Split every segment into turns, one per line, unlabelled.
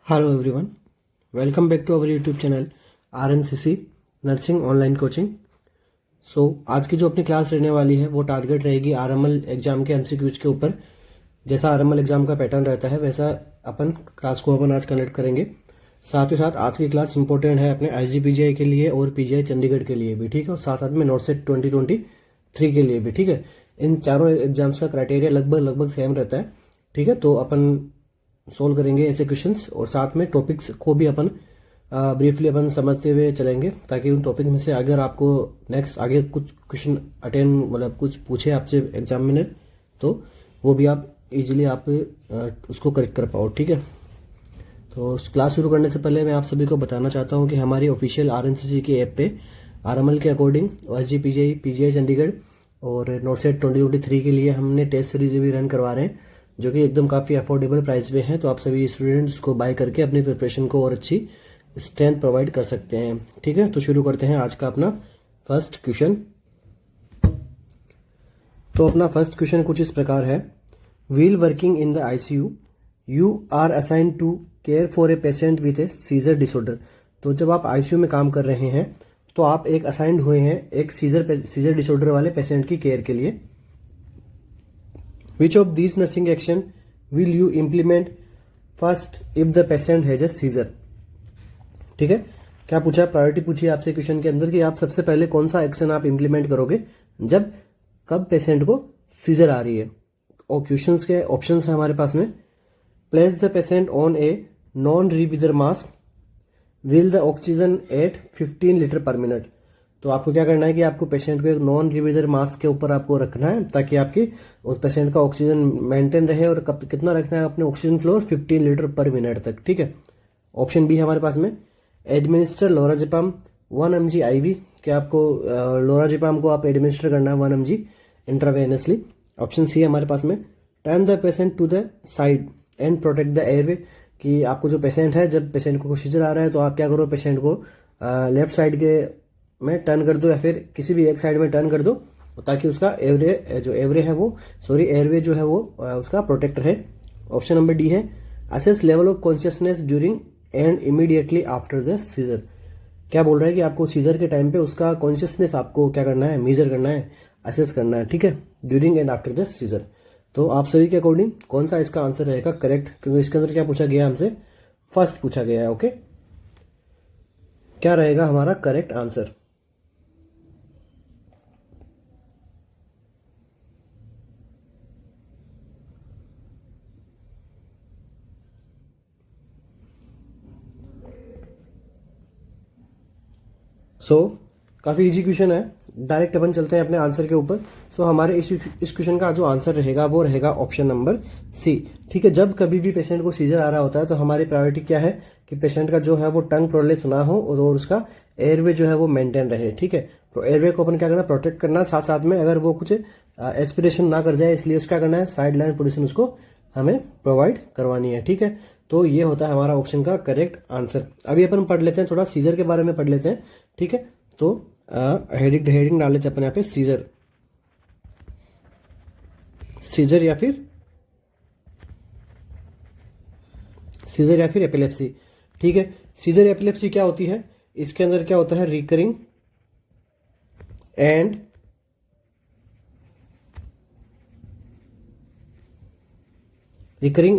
Hello everyone, welcome back to our YouTube channel RNCC nursing online coaching. आज की जो अपनी क्लास रहने वाली है वो टारगेट रहेगी RML एग्जाम के MCQs के ऊपर। जैसा RML एग्जाम का पैटर्न रहता है वैसा अपन क्लास को आज कंडक्ट करेंगे। साथ ही साथ आज की क्लास इंपॉर्टेंट है अपने IGPGI के लिए और PGI चंडीगढ़ के लिए भी, ठीक है, और साथ साथ में नॉर्सेट 2023 के लिए भी, ठीक है। इन चारों एग्जाम्स का क्राइटेरिया लगभग सेम रहता है, ठीक है। तो अपन सोल्व करेंगे ऐसे क्वेश्चंस और साथ में टॉपिक्स को भी अपन ब्रीफली अपन समझते हुए चलेंगे, ताकि उन टॉपिक में से अगर आपको नेक्स्ट आगे कुछ क्वेश्चन अटेंड मतलब कुछ पूछे आपसे एग्जामिनर, तो वो भी आप इजीली आप उसको करेक्ट कर पाओ, ठीक है। तो क्लास शुरू करने से पहले मैं आप सभी को बताना चाहता हूँ कि हमारी ऑफिशियल RNCC के ऐप पे RML के अकॉर्डिंग IGPGI PGI चंडीगढ़ और नॉर्सेट 2023 के लिए हमने टेस्ट सीरीज भी रन करवा रहे हैं, जो कि एकदम काफ़ी अफोर्डेबल प्राइस में है। तो आप सभी स्टूडेंट्स को बाय करके अपनी प्रिपरेशन को और अच्छी स्ट्रेंथ प्रोवाइड कर सकते हैं, ठीक है। तो शुरू करते हैं आज का अपना फर्स्ट क्वेश्चन। तो अपना फर्स्ट क्वेश्चन कुछ इस प्रकार है। While working in the ICU you are assign to care for a patient with a seizure disorder. तो जब आप ICU में काम कर रहे हैं तो आप एक असाइंड हुए हैं एक सीजर डिसऑर्डर वाले पेशेंट की केयर के लिए। Which of these nursing action will you implement first if the patient has a seizure? ठीक है, क्या पूछा है, प्रायोरिटी पूछी है आपसे क्वेश्चन के अंदर कि आप सबसे पहले कौन सा एक्शन आप इंप्लीमेंट करोगे कब पेशेंट को सीजर आ रही है। और क्वेश्चंस के ऑप्शंस है हमारे पास में। Place the patient on a non rebreather mask, will the oxygen at 15 litre per minute. तो आपको क्या करना है कि आपको पेशेंट को एक नॉन रीब्रीदर मास्क के ऊपर आपको रखना है, ताकि आपकी उस पेशेंट का ऑक्सीजन मेंटेन रहे। और कितना रखना है अपने oxygen floor 15 litre per minute तक, ठीक है। ऑप्शन बी है हमारे पास में, एडमिनिस्टर लोराजिपाम 1 mg IV। क्या आपको लोराजिपाम को आप एडमिनिस्टर करना है 1 mg इंट्रावेनसली। ऑप्शन सी है हमारे पास में, turn the patient to the side and protect the airway. कि आपको जो पेशेंट है, जब पेशेंट को सीजर आ रहा है तो आप क्या करो, पेशेंट को लेफ्ट साइड के में टर्न कर दो या फिर किसी भी एक साइड में टर्न कर दो, ताकि उसका एयरवे जो है वो उसका प्रोटेक्ट रहे। ऑप्शन नंबर डी है, assess level of consciousness during and immediately after the seizure. क्या बोल रहा है कि आपको सीजर के टाइम पे उसका कॉन्शियसनेस आपको क्या करना है, मेजर करना है, असेस करना है, ठीक है, during and after the seizure. तो आप सभी के अकॉर्डिंग कौन सा इसका आंसर रहेगा करेक्ट, क्योंकि इसके अंदर क्या पूछा गया हमसे, फर्स्ट पूछा गया है, ओके। क्या रहेगा हमारा करेक्ट आंसर। काफ़ी इजी क्वेश्चन है, डायरेक्ट अपन चलते हैं अपने आंसर के ऊपर। हमारे इस क्वेश्चन का जो आंसर रहेगा वो रहेगा ऑप्शन नंबर सी, ठीक है। जब कभी भी पेशेंट को सीजर आ रहा होता है तो हमारी प्रायोरिटी क्या है कि पेशेंट का जो है वो टंग प्रोलेप्स ना हो और उसका एयरवे जो है वो मेंटेन रहे, ठीक है। तो एयरवे को अपन क्या करना, प्रोटेक्ट करना, साथ साथ में अगर वो कुछ एस्पिरेशन ना कर जाए इसलिए उसका करना है साइड लाइन पोजिशन उसको हमें प्रोवाइड करवानी है, ठीक है। तो ये होता है हमारा ऑप्शन का करेक्ट आंसर। अभी अपन पढ़ लेते हैं, थोड़ा सीजर के बारे में पढ़ लेते हैं, ठीक है। तो हेडिंग डाल लेते हैं अपन यहाँ पे, सीजर या फिर एपिलेप्सी, ठीक है। सीजर एपिलेप्सी क्या होती है, इसके अंदर क्या होता है, recurring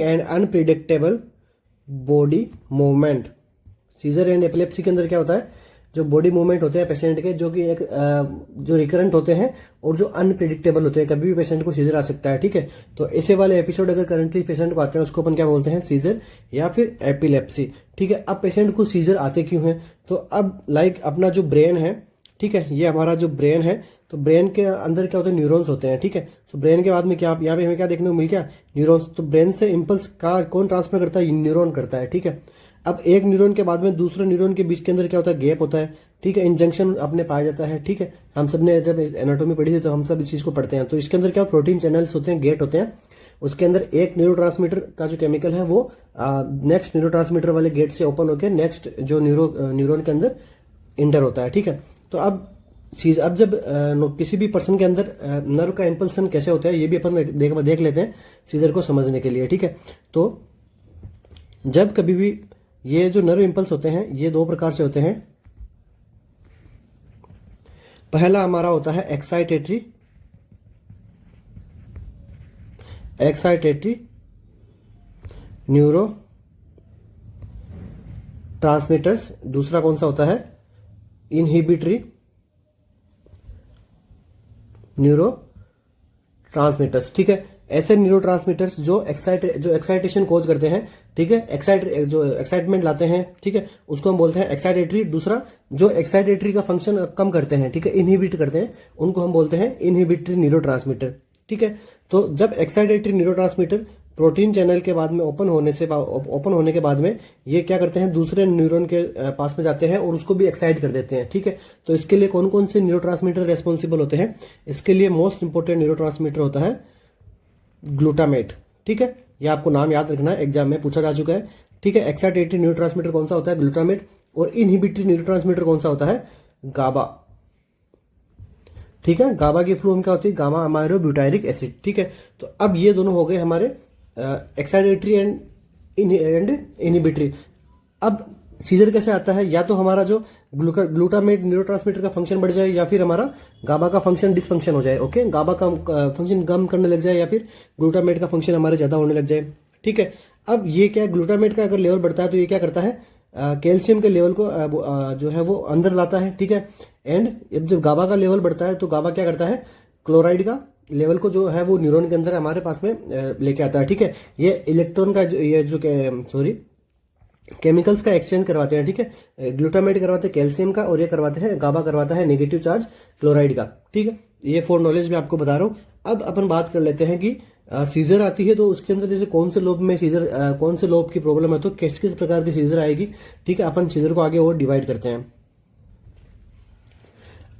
and unpredictable body movement. Seizure and epilepsy के अंदर क्या होता है, जो बॉडी मूवमेंट होते हैं पेशेंट के, जो कि एक जो रिकरेंट होते हैं और जो अनप्रिडिक्टेबल होते हैं, कभी भी पेशेंट को सीजर आ सकता है, ठीक है। तो ऐसे वाले एपिसोड अगर करंटली पेशेंट को आते हैं उसको अपन क्या बोलते हैं, सीजर या फिर एपिलेप्सी, ठीक है। अब पेशेंट को सीजर आते क्यों हैं, तो अब अपना जो ब्रेन है, ठीक है, ये हमारा जो ब्रेन है, तो ब्रेन के अंदर क्या होता है, न्यूरॉन्स होते हैं, ठीक है। तो ब्रेन के बाद में क्या यहाँ पे हमें क्या देखने को मिल गया, न्यूरॉन्स। तो ब्रेन से इंपल्स का कौन ट्रांसफर करता है, न्यूरॉन करता है, ठीक है। अब एक न्यूरॉन के बाद में दूसरे न्यूरॉन के बीच के अंदर क्या होता है, गैप होता है, ठीक है, इंजंक्शन अपने पाया जाता है, ठीक है। हम सब ने जब एनाटॉमी पढ़ी थी तो हम सब इस चीज को पढ़ते हैं। तो इसके अंदर क्या प्रोटीन चैनल्स होते हैं, गेट होते हैं, उसके अंदर एक न्यूरोट्रांसमीटर का जो केमिकल है वो नेक्स्ट न्यूरोट्रांसमीटर वाले गेट से ओपन होकर नेक्स्ट जो न्यूरॉन के अंदर इंटर होता है, ठीक है। तो अब जब किसी भी पर्सन के अंदर नर्व का इंपल्सन कैसे होता है ये भी अपन देख लेते हैं सीजर को समझने के लिए, ठीक है। तो जब कभी भी ये जो नर्व इम्पल्स होते हैं ये दो प्रकार से होते हैं। पहला हमारा होता है एक्साइटेटरी न्यूरो ट्रांसमीटर्स। दूसरा कौन सा होता है? Inhibitory neuro transmitters. ठीक है, ऐसे न्यूरो ट्रांसमीटर्स जो एक्साइटेशन कोज करते हैं, ठीक है, जो एक्साइटमेंट लाते हैं, ठीक है, उसको हम बोलते हैं एक्साइटेटरी। दूसरा जो एक्साइटेटरी का फंक्शन कम करते हैं, ठीक है, इनहिबिट करते हैं, उनको हम बोलते हैं इनहिबिटरी न्यूरो ट्रांसमीटर। ठीक है, तो जब excitatory neuro transmitter protein channel के बाद में ओपन होने के बाद में ये क्या करते हैं, दूसरे न्यूरॉन के पास में जाते हैं और उसको भी एक्साइट कर देते हैं। ठीक है, तो इसके लिए कौन कौन से न्यूरोट्रांसमीटर रेस्पॉन्सिबल होते हैं? इसके लिए मोस्ट इंपोर्टेंट न्यूरोट्रांसमीटर होता है ग्लूटामेट। ठीक है, ये आपको नाम याद रखना है, एग्जाम में पूछा जा चुका है। ठीक है, एक्साइटेटरी न्यूरोट्रांसमीटर कौन सा होता है? ग्लूटामेट। और इनहिबिटरी न्यूरोट्रांसमीटर कौन सा होता है? गाबा। ठीक है, गाबा की फुल फॉर्म क्या होती है? Gamma अमाइलो butyric acid. ठीक है, तो अब ये दोनों हो गए हमारे एक्साइटेटरी एंड इनहिबिटरी। अब सीजर कैसे आता है? या तो हमारा जो ग्लूटामेट न्यूरोट्रांसमीटर का फंक्शन बढ़ जाए या फिर हमारा गाबा का फंक्शन डिसफंक्शन हो जाए। ओके, गाबा का फंक्शन कम करने लग जाए या फिर ग्लूटामेट का फंक्शन हमारे ज्यादा होने लग जाए। ठीक है, अब ये क्या, ग्लूटामेट का अगर लेवल बढ़ता है तो ये क्या करता है, कैल्शियम के लेवल को जो है वो अंदर लाता है। ठीक है, एंड जब गाबा का लेवल बढ़ता है तो गाबा क्या करता है, क्लोराइड का लेवल को जो है वो न्यूरॉन के अंदर हमारे पास में लेके आता है। ठीक है, ये इलेक्ट्रॉन का ये जो केमिकल्स का एक्सचेंज करवाते हैं। ठीक है, ग्लूटामेट करवाते हैं कैल्शियम का और ये करवाते हैं, गाबा करवाता है नेगेटिव चार्ज क्लोराइड का। ठीक है, ये फॉर नॉलेज मैं आपको बता रहा हूँ। अब अपन बात कर लेते हैं कि सीजर आती है तो उसके अंदर जैसे कौन से लोब में सीजर, कौन से लोब की प्रॉब्लम है तो किस किस प्रकार की सीजर आएगी। ठीक है, अपन सीजर को आगे और डिवाइड करते हैं।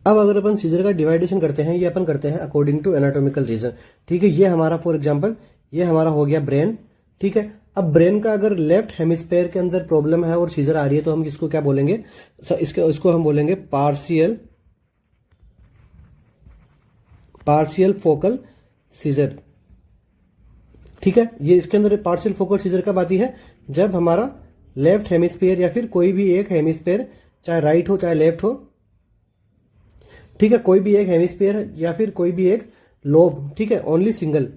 अब अगर अपन सीजर का डिवाइडेशन करते हैं, ये अपन करते हैं अकॉर्डिंग टू एनाटॉमिकल रीजन। ठीक है, ये हमारा फॉर एग्जांपल ये हमारा हो गया ब्रेन। ठीक है, अब ब्रेन का अगर लेफ्ट हेमिस्फेयर के अंदर प्रॉब्लम है और सीजर आ रही है तो हम इसको क्या बोलेंगे, इसको हम बोलेंगे पार्शियल फोकल सीजर। ठीक है, ये इसके अंदर पार्शियल फोकल सीजर कब आती है? जब हमारा लेफ्ट हेमिस्फेयर या फिर कोई भी एक हेमिस्फेयर, चाहे राइट हो चाहे लेफ्ट हो, ठीक है, कोई भी एक हेमिस्फेयर या फिर कोई भी एक लोब, ठीक है, ओनली सिंगल,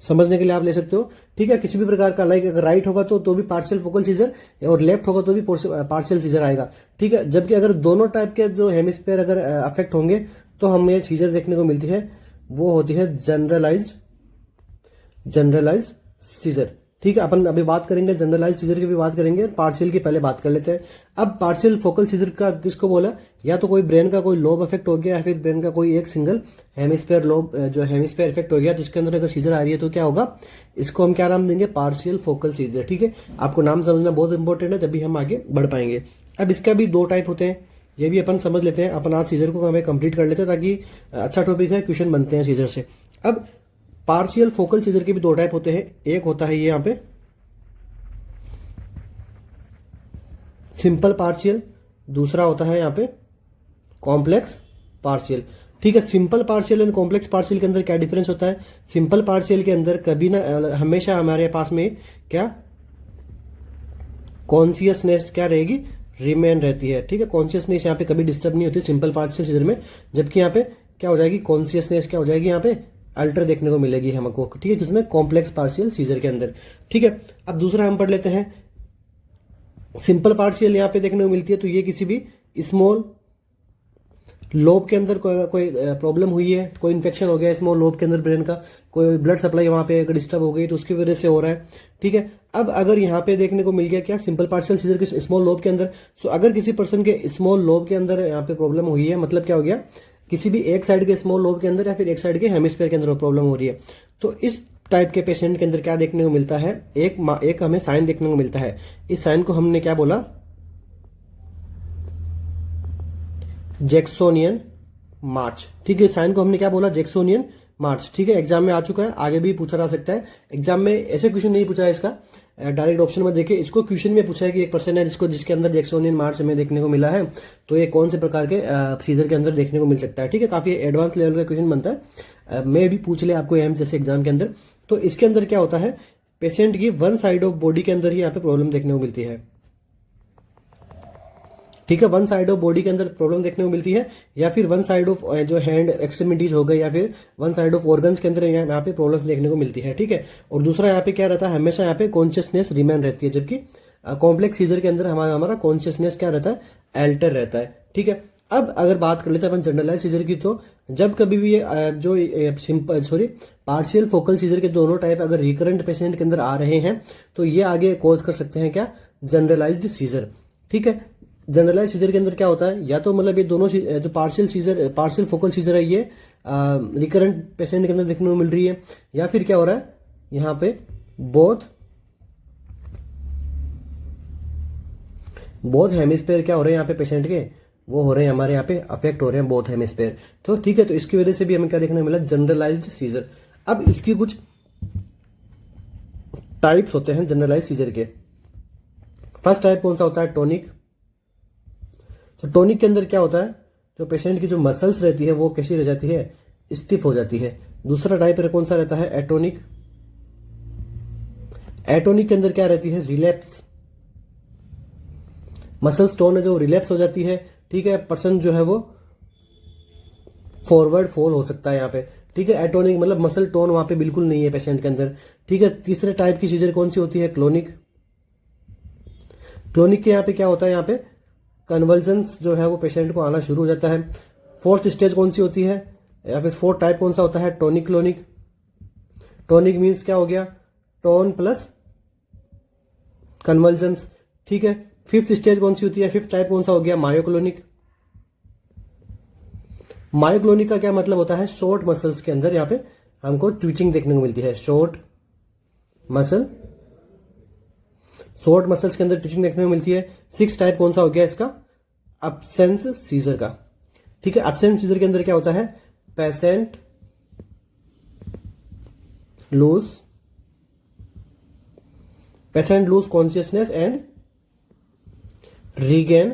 समझने के लिए आप ले सकते हो। ठीक है, किसी भी प्रकार का, लाइक अगर राइट होगा तो भी पार्शियल फोकल सीजर और लेफ्ट होगा तो भी पार्शियल सीजर आएगा। ठीक है, जबकि अगर दोनों टाइप के जो हेमिस्फेयर अगर अफेक्ट होंगे तो हमें सीजर देखने को मिलती है, वो होती है जनरलाइज्ड सीजर। ठीक है, अपन अभी बात करेंगे जनरलाइज सीजर की भी बात करेंगे, पार्शियल की पहले बात कर लेते हैं। अब पार्शियल फोकल सीजर का किसको बोला? या तो कोई ब्रेन का कोई लोब इफेक्ट हो गया या फिर ब्रेन का कोई एक सिंगल हेमिस्फेयर लोब, जो हेमिस्फेयर इफेक्ट हो गया तो इसके अंदर अगर सीजर आ रही है तो क्या होगा, इसको हम क्या नाम देंगे? Partial focal scissor. ठीक है, आपको नाम समझना बहुत इंपॉर्टेंट है, तभी हम आगे बढ़ पाएंगे। अब इसका भी दो टाइप होते हैं, ये भी अपन समझ लेते हैं। अपन आज सीजर को हमें कंप्लीट कर लेते हैं ताकि अच्छा टॉपिक है, क्वेश्चन बनते हैं सीजर से। अब पार्शियल फोकल सीजर के भी दो टाइप होते हैं, एक होता है ये यहाँ पे सिंपल पार्शियल, दूसरा होता है यहाँ पे कॉम्प्लेक्स पार्शियल। ठीक है, simple partial and complex partial के अंदर क्या डिफरेंस होता है? सिंपल पार्शियल के अंदर कभी ना, हमेशा हमारे पास में क्या कॉन्शियसनेस क्या रहेगी? रिमेन रहती है। ठीक है, कॉन्शियसनेस यहाँ पे कभी डिस्टर्ब नहीं होती सिंपल पार्शियल सीजर में, जबकि यहाँ पे क्या हो जाएगी, कॉन्शियसनेस क्या हो जाएगी, यहाँ पे अल्टर देखने को मिलेगी हमको। ठीक है, किसमें? कॉम्प्लेक्स पार्शियल सीजर के अंदर। ठीक है, अब दूसरा हम पढ़ लेते हैं सिंपल पार्शियल। यहाँ पे देखने को मिलती है तो ये किसी भी स्मॉल लोब के अंदर कोई प्रॉब्लम हुई है, कोई इन्फेक्शन हो गया स्मॉल लोब के अंदर ब्रेन का, कोई ब्लड सप्लाई वहां पे अगर डिस्टर्ब हो गई तो उसकी वजह से हो रहा है। ठीक है, अब अगर यहाँ पे देखने को मिल गया क्या, सिंपल पार्शियल सीजर के स्मॉल लोब के अंदर, सो अगर किसी पर्सन के स्मॉल लोब के अंदर यहाँ पे प्रॉब्लम हुई है, मतलब क्या हो गया, किसी भी एक साइड के स्मॉल लोब के अंदर या फिर एक साइड के हेमिस्फेयर के अंदर प्रॉब्लम हो रही है, तो इस टाइप के पेशेंट के अंदर क्या देखने को मिलता है, एक हमें साइन देखने को मिलता है। इस साइन को हमने क्या बोला? जैक्सोनियन मार्च। ठीक है, साइन को हमने क्या बोला? जैक्सोनियन मार्च। ठीक है, एग्जाम में आ चुका है, आगे भी पूछा जा सकता है। एग्जाम में ऐसे क्वेश्चन नहीं पूछा है इसका, डायरेक्ट ऑप्शन में देखिए, इसको क्वेश्चन में पूछा है कि एक पर्सन है जिसके अंदर जैक्सोनियन मार्च हमें देखने को मिला है, तो ये कौन से प्रकार के सीजर के अंदर देखने को मिल सकता है। ठीक है, काफी एडवांस लेवल का क्वेश्चन बनता है, मैं भी पूछ ले आपको एम जैसे एग्जाम के अंदर। तो इसके अंदर क्या होता है, पेशेंट की वन साइड ऑफ बॉडी के अंदर ही यहाँ पे प्रॉब्लम देखने को मिलती है। ठीक है, वन साइड ऑफ बॉडी के अंदर प्रॉब्लम देखने को मिलती है, या फिर वन साइड ऑफ जो हैंड एक्सट्रीमिटीज हो गए, या फिर वन साइड ऑफ ऑर्गन्स के अंदर यहाँ पे प्रॉब्लम्स देखने को मिलती है। ठीक है, और दूसरा यहाँ पे क्या रहता है, हमेशा यहाँ पे कॉन्शियसनेस रिमेन रहती है, जबकि कॉम्प्लेक्स सीजर के अंदर हमारा कॉन्शियसनेस क्या रहता है, एल्टर रहता है। ठीक है, अब अगर बात कर लेते हैं अपन जनरलाइज सीजर की, तो जब कभी भी ये जो सिंपल पार्शियल फोकल सीजर के दोनों टाइप अगर रिकरेंट पेशेंट के अंदर आ रहे हैं, तो ये आगे कॉज कर सकते हैं क्या, जनरलाइज्ड सीजर। ठीक है, जनरलाइज सीजर के अंदर क्या होता है, या तो मतलब ये दोनों जो पार्शियल फोकल सीजर है, ये रिकरेंट पेशेंट के अंदर देखने को मिल रही है, या फिर क्या हो रहा है यहाँ पे बोथ हेमिस्फेयर क्या हो रहे हैं यहाँ पे पेशेंट के, वो हो रहे हैं हमारे यहाँ पे अफेक्ट हो रहे हैं बोथ हेमिस्फेयर। तो ठीक है, तो इसकी वजह से भी हमें क्या देखने को मिला, जनरलाइज्ड सीजर। अब इसकी कुछ टाइप्स होते हैं जनरलाइज सीजर के। फर्स्ट टाइप कौन सा होता है, टोनिक। तो टोनिक के अंदर क्या होता है, जो पेशेंट की जो मसल्स रहती है वो कैसी रह जाती है, स्टिफ हो जाती है। दूसरा टाइप कौन सा रहता है, एटोनिक। एटोनिक के अंदर क्या रहती है, रिलैप्स, मसल टोन है जो रिलैप्स हो जाती है। ठीक है, पर्सन जो है वो फॉरवर्ड फॉल हो सकता है यहाँ पे। ठीक है, एटोनिक मतलब मसल टोन वहां पे बिल्कुल नहीं है पेशेंट के अंदर। ठीक है, तीसरे टाइप की सीजर कौन सी होती है, क्लोनिक। क्लोनिक के यहाँ पे क्या होता है, यहाँ पे कन्वल्जन्स जो है वो पेशेंट को आना शुरू हो जाता है। फोर्थ स्टेज कौन सी होती है, या फिर फोर्थ टाइप कौन सा होता है, टोनिक क्लोनिक। टोनिक मीन्स क्या हो गया, टोन प्लस कन्वल्जन्स। ठीक है, फिफ्थ स्टेज कौन सी होती है, फिफ्थ टाइप कौन सा हो गया, मायोक्लोनिक। मायोक्लोनिक का क्या मतलब होता है, शॉर्ट मसल्स के अंदर यहाँ पे हमको ट्विचिंग देखने को मिलती है, शॉर्ट मसल्स के अंदर ट्विचिंग देखने को मिलती है। सिक्स टाइप कौन सा हो गया इसका, एब्सेंस सीजर का। ठीक है, एब्सेंस सीजर के अंदर क्या होता है, patient lose consciousness and regain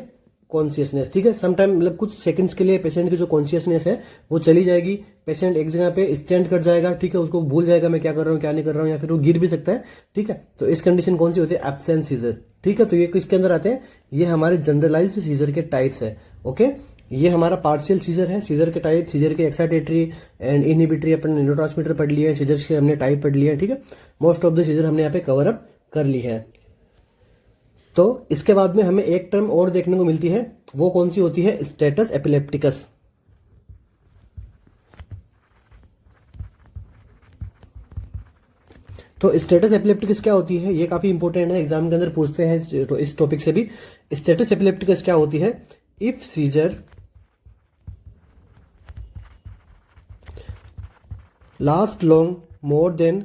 consciousness. ठीक है, समटाइम मतलब कुछ सेकंड्स के लिए पेशेंट की जो कॉन्शियसनेस है वो चली जाएगी, पेशेंट एक जगह पे स्टैंड कर जाएगा। ठीक है, उसको भूल जाएगा मैं क्या कर रहा हूँ क्या नहीं कर रहा हूँ, या फिर वो गिर भी सकता है। ठीक है, तो इस कंडीशन कौन सी होती है, एब्सेंस सीजर। ठीक है, तो ये किसके अंदर आते हैं, ये हमारे जनरलाइज्ड सीजर के टाइप्स है। ओके, ये हमारा पार्शियल सीजर है। सीजर के टाइप, सीजर के excitatory and inhibitory upon neurotransmitter पढ़ लिए हैं, सीजर के हमने टाइप पढ़ लिए हैं। ठीक है, मोस्ट ऑफ द सीजर हमने यहाँ पे कवर अप कर ली है। तो इसके बाद में हमें एक टर्म और देखने को मिलती है, वो कौन सी होती है, स्टेटस एपिलेप्टिकस। तो स्टेटस एपिलेप्टिकस क्या होती है, ये काफी इंपॉर्टेंट है, एग्जाम के अंदर पूछते हैं तो इस टॉपिक से भी। स्टेटस एपिलेप्टिकस क्या होती है, if seizure last long more than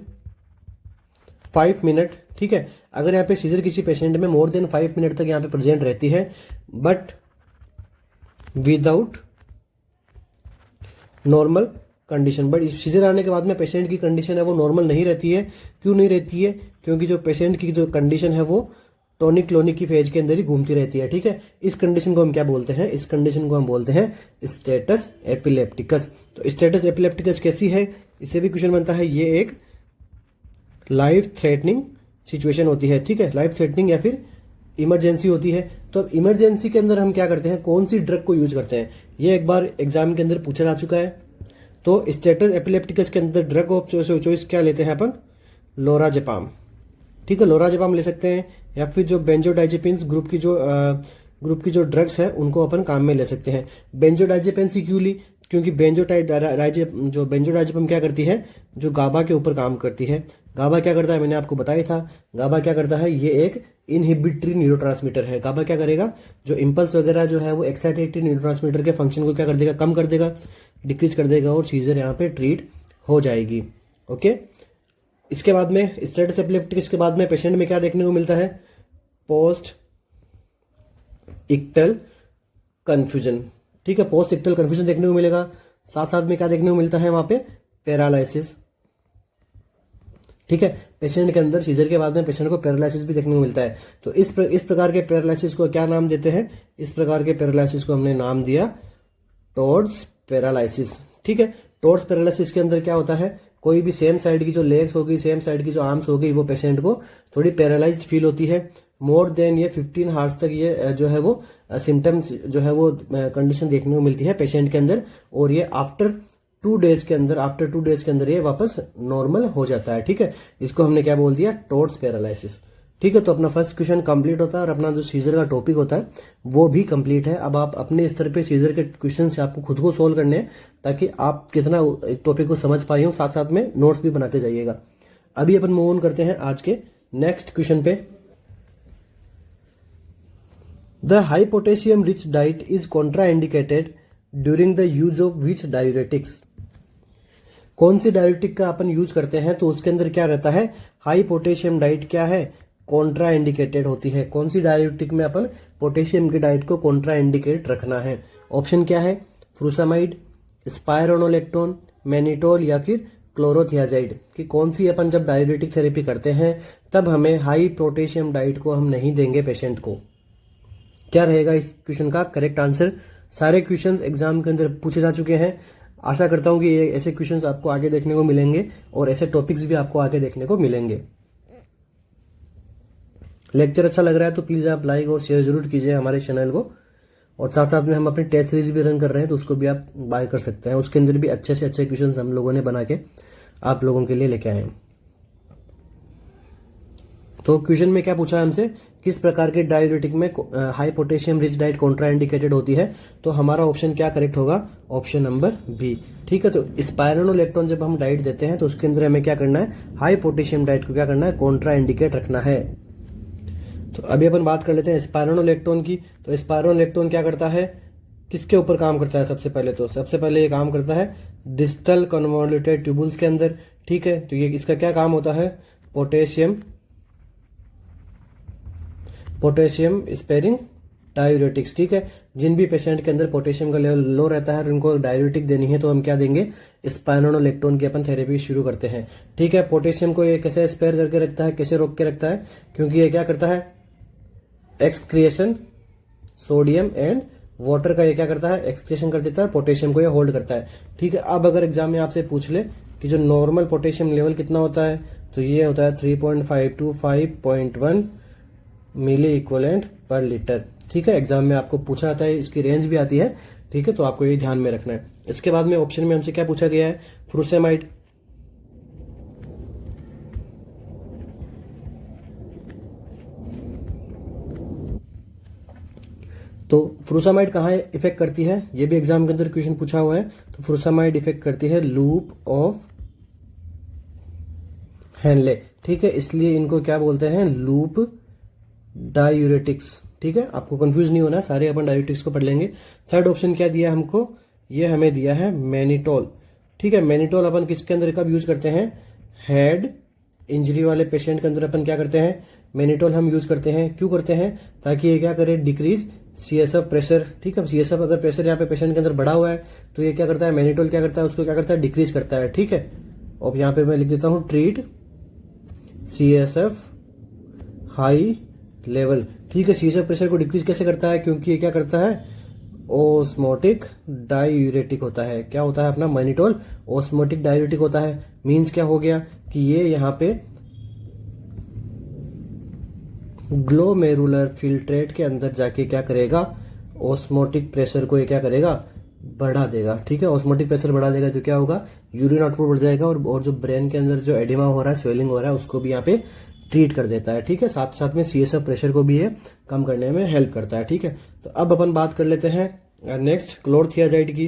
5 minute. ठीक है, अगर यहाँ पे सीजर किसी पेशेंट में मोर देन 5 मिनट तक यहाँ पे प्रेजेंट रहती है, but without normal condition, but seizure आने के बाद में पेशेंट की कंडीशन है वो नॉर्मल नहीं रहती है। क्यों नहीं रहती है, क्योंकि जो पेशेंट की जो कंडीशन है वो टोनिक क्लोनिक की फेज के अंदर ही घूमती रहती है। ठीक है, इस कंडीशन को हम क्या बोलते हैं, इस कंडीशन को हम बोलते हैं स्टेटस एपिलेप्टिकस। तो स्टेटस एपिलेप्टिकस कैसी है, इससे भी क्वेश्चन बनता है। ये एक लाइफ थ्रेटनिंग सिचुएशन होती है। ठीक है, लाइफ थ्रेटनिंग या फिर इमरजेंसी होती है। तो अब इमरजेंसी के अंदर हम क्या करते हैं, कौन सी ड्रग को यूज करते हैं, ये एक बार एग्जाम के अंदर पूछा जा चुका है। तो स्टेटस एपिलेप्टिकस के अंदर ड्रग ऑफ चॉइस क्या लेते हैं अपन, लोराजेपाम। ठीक है, लोराजेपाम ले सकते हैं, या फिर जो बेंजोडाइजेपिन्स ग्रुप की जो ड्रग्स है उनको अपन काम में ले सकते हैं। बेंजोडाइजेपिन्स ही क्यों ली, क्योंकि बेंजोडाइजेपिन क्या करती है, जो गाबा के ऊपर काम करती है। गाबा क्या करता है, मैंने आपको बताया था, गाबा क्या करता है, ये एक इनहिबिटरी न्यूरोट्रांसमीटर है। गाबा क्या करेगा, जो इंपल्स वगैरह जो है वो एक्साइटेटरी न्यूरोट्रांसमीटर के फंक्शन को क्या कर देगा, कम कर देगा, डिक्रीज कर देगा, और सीजर यहाँ पे ट्रीट हो जाएगी। ओके, इसके बाद में स्टेटस एपिलेप्टिकस के बाद में पेशेंट में क्या देखने को मिलता है, पोस्ट इक्टल कन्फ्यूजन। ठीक है, पोस्ट इक्टल कन्फ्यूजन देखने को मिलेगा। साथ साथ में क्या देखने को मिलता है, वहां पे पैरालिसिस। ठीक है, पेशेंट के अंदर सीजर के बाद में पेशेंट को पैरालिसिस भी देखने को मिलता है। तो इस प्रकार के पैरालिसिस को क्या नाम देते हैं, इस प्रकार के पैरालिसिस को हमने नाम दिया टॉर्स पैरालिसिस। ठीक है, टॉर्स पैरालिसिस के अंदर क्या होता है, कोई भी सेम साइड की जो लेग्स होगी, सेम साइड की जो आर्म्स होगी, वो पेशेंट को थोड़ी पैरालाइज्ड फील होती है। मोर देन ये 15 हार्स तक ये जो है वो सिम्टम्स जो है वो कंडीशन देखने को मिलती है पेशेंट के अंदर, और ये आफ्टर 2 डेज के अंदर ये वापस नॉर्मल हो जाता है। ठीक है, इसको हमने क्या बोल दिया, टोर्स पैरालिसिस। ठीक है, तो अपना फर्स्ट क्वेश्चन कंप्लीट होता है और अपना जो सीजर का टॉपिक होता है वो भी कंप्लीट है। अब आप अपने स्तर पे सीजर के क्वेश्चन से आपको खुद को सोल्व करने हैं, ताकि आप कितना टॉपिक को समझ पाए हो, साथ साथ में नोट्स भी बनाते जाइएगा। अभी अपन मूव ऑन करते हैं आज के नेक्स्ट क्वेश्चन पे। The high potassium rich diet is contraindicated during the use of which diuretics. कौन सी डायूरेटिक का अपन यूज करते हैं तो उसके अंदर क्या रहता है, हाई पोटेशियम डाइट क्या है, कॉन्ट्रा इंडिकेटेड होती है। कौन सी डायूरेटिक में अपन पोटेशियम की डाइट को कॉन्ट्रा इंडिकेट रखना है? ऑप्शन क्या है, फ्रूसामाइड, स्पायरोनोलेक्टोन, मैनिटोल या फिर क्लोरोथियाजाइड। कि कौन सी अपन जब डायूरेटिक थेरेपी करते हैं तब हमें हाई पोटेशियम डाइट को हम नहीं देंगे पेशेंट को। क्या रहेगा इस क्वेश्चन का करेक्ट आंसर? सारे क्वेश्चंस एग्जाम के अंदर पूछे जा चुके हैं। आशा करता हूं कि ये ऐसे क्वेश्चंस आपको आगे देखने को मिलेंगे और ऐसे टॉपिक्स भी आपको आगे देखने को मिलेंगे। लेक्चर अच्छा लग रहा है तो प्लीज आप लाइक और शेयर जरूर कीजिए हमारे चैनल को, और साथ साथ में हम अपनी टेस्ट सीरीज भी रन कर रहे हैं तो उसको भी आप बाय कर सकते हैं। उसके अंदर भी अच्छे से अच्छे क्वेश्चंस हम लोगों ने बना के आप लोगों के लिए लेके आए हैं। तो क्वेश्चन में क्या पूछा है हमसे, किस प्रकार के डायूरेटिक में high potassium rich diet contraindicated होती है? तो हमारा ऑप्शन क्या करेक्ट होगा, ऑप्शन नंबर बी। ठीक है, तो स्पायरोनोलेक्टोन जब हम डाइट देते हैं तो उसके अंदर हमें क्या करना है, हाई पोटेशियम डाइट को क्या करना है, कॉन्ट्राइंडिकेट रखना है। तो अभी अपन बात कर लेते हैं स्पायरोनोलेक्टोन की। तो स्पायरोनोलेक्टोन क्या करता है, किसके ऊपर काम करता है? सबसे पहले ये काम करता है डिस्टल कन्वोल्यूटेड ट्यूबुल्स के अंदर। ठीक है, तो ये इसका क्या काम होता है, पोटेशियम स्पेयरिंग डायूरेटिक्स। ठीक है, जिन भी पेशेंट के अंदर पोटेशियम का लेवल लो रहता है और उनको डायूरेटिक देनी है तो हम क्या देंगे, स्पायरोनोलेक्टोन की अपन थेरेपी शुरू करते हैं। ठीक है, पोटेशियम को ये कैसे स्पेयर करके रखता है, कैसे रोक के रखता है, क्योंकि ये क्या करता है, एक्सक्रिएशन सोडियम एंड वाटर का ये क्या करता है, एक्सक्रिएशन कर देता है, पोटेशियम को ये होल्ड करता है। ठीक है, अब अगर एग्जाम में आपसे पूछ ले कि जो नॉर्मल पोटेशियम लेवल कितना होता है, तो ये होता है 3.5 to 5.1 मिली इक्वलेंट पर लीटर। ठीक है, एग्जाम में आपको पूछा जाता है, इसकी रेंज भी आती है। ठीक है, तो आपको ये ध्यान में रखना है। इसके बाद में ऑप्शन में हमसे क्या पूछा गया है, फ्रूसेमाइड। तो फ्रूसामाइड कहाँ इफेक्ट करती है, ये भी एग्जाम के अंदर क्वेश्चन पूछा हुआ है। तो फ्रूसामाइड इफेक्ट करती है लूप ऑफ हेनले। ठीक है, इसलिए इनको क्या बोलते हैं, लूप डायूरेटिक्स। ठीक है, आपको कंफ्यूज नहीं होना, सारे अपन डायूरेटिक्स को पढ़ लेंगे। थर्ड ऑप्शन क्या दिया हमको, ये हमें दिया है मैनिटोल। ठीक है, मैनिटोल अपन किसके अंदर कब यूज करते हैं, हेड इंजरी वाले पेशेंट के अंदर अपन क्या करते हैं, मैनिटोल हम यूज करते हैं। क्यों करते हैं, ताकि ये क्या करे, डिक्रीज सीएसएफ प्रेशर। ठीक है, सीएसएफ अगर प्रेशर यहाँ पे पेशेंट के अंदर बढ़ा हुआ है तो ये क्या करता है, मैनिटोल क्या करता है, उसको क्या करता है, डिक्रीज करता है। ठीक है, और यहाँ पे मैं लिख देता हूँ ट्रीट सीएसएफ हाई लेवल। ठीक है, सीएसएफ प्रेशर को डिक्रीज कैसे करता है, क्योंकि ये क्या करता है, ओस्मोटिक डायूरेटिक होता है। क्या होता है अपना, मैनिटोल ओस्मोटिक डायूरेटिक होता है। मींस क्या हो गया कि ये यहाँ पे ग्लोमेरुलर फिल्ट्रेट के अंदर जाके क्या करेगा, ओस्मोटिक प्रेशर को ये क्या करेगा, बढ़ा देगा। ठीक है, ओस्मोटिक प्रेशर बढ़ा देगा तो क्या होगा, यूरिन आउटपुट बढ़ जाएगा, और जो ब्रेन के अंदर जो एडिमा हो रहा है, स्वेलिंग हो रहा है, उसको भी यहाँ पे ट्रीट कर देता है। ठीक है, साथ साथ में सीएसएफ प्रेशर को भी ये कम करने में हेल्प करता है। ठीक है, तो अब अपन बात कर लेते हैं नेक्स्ट क्लोरोथियाजाइड की।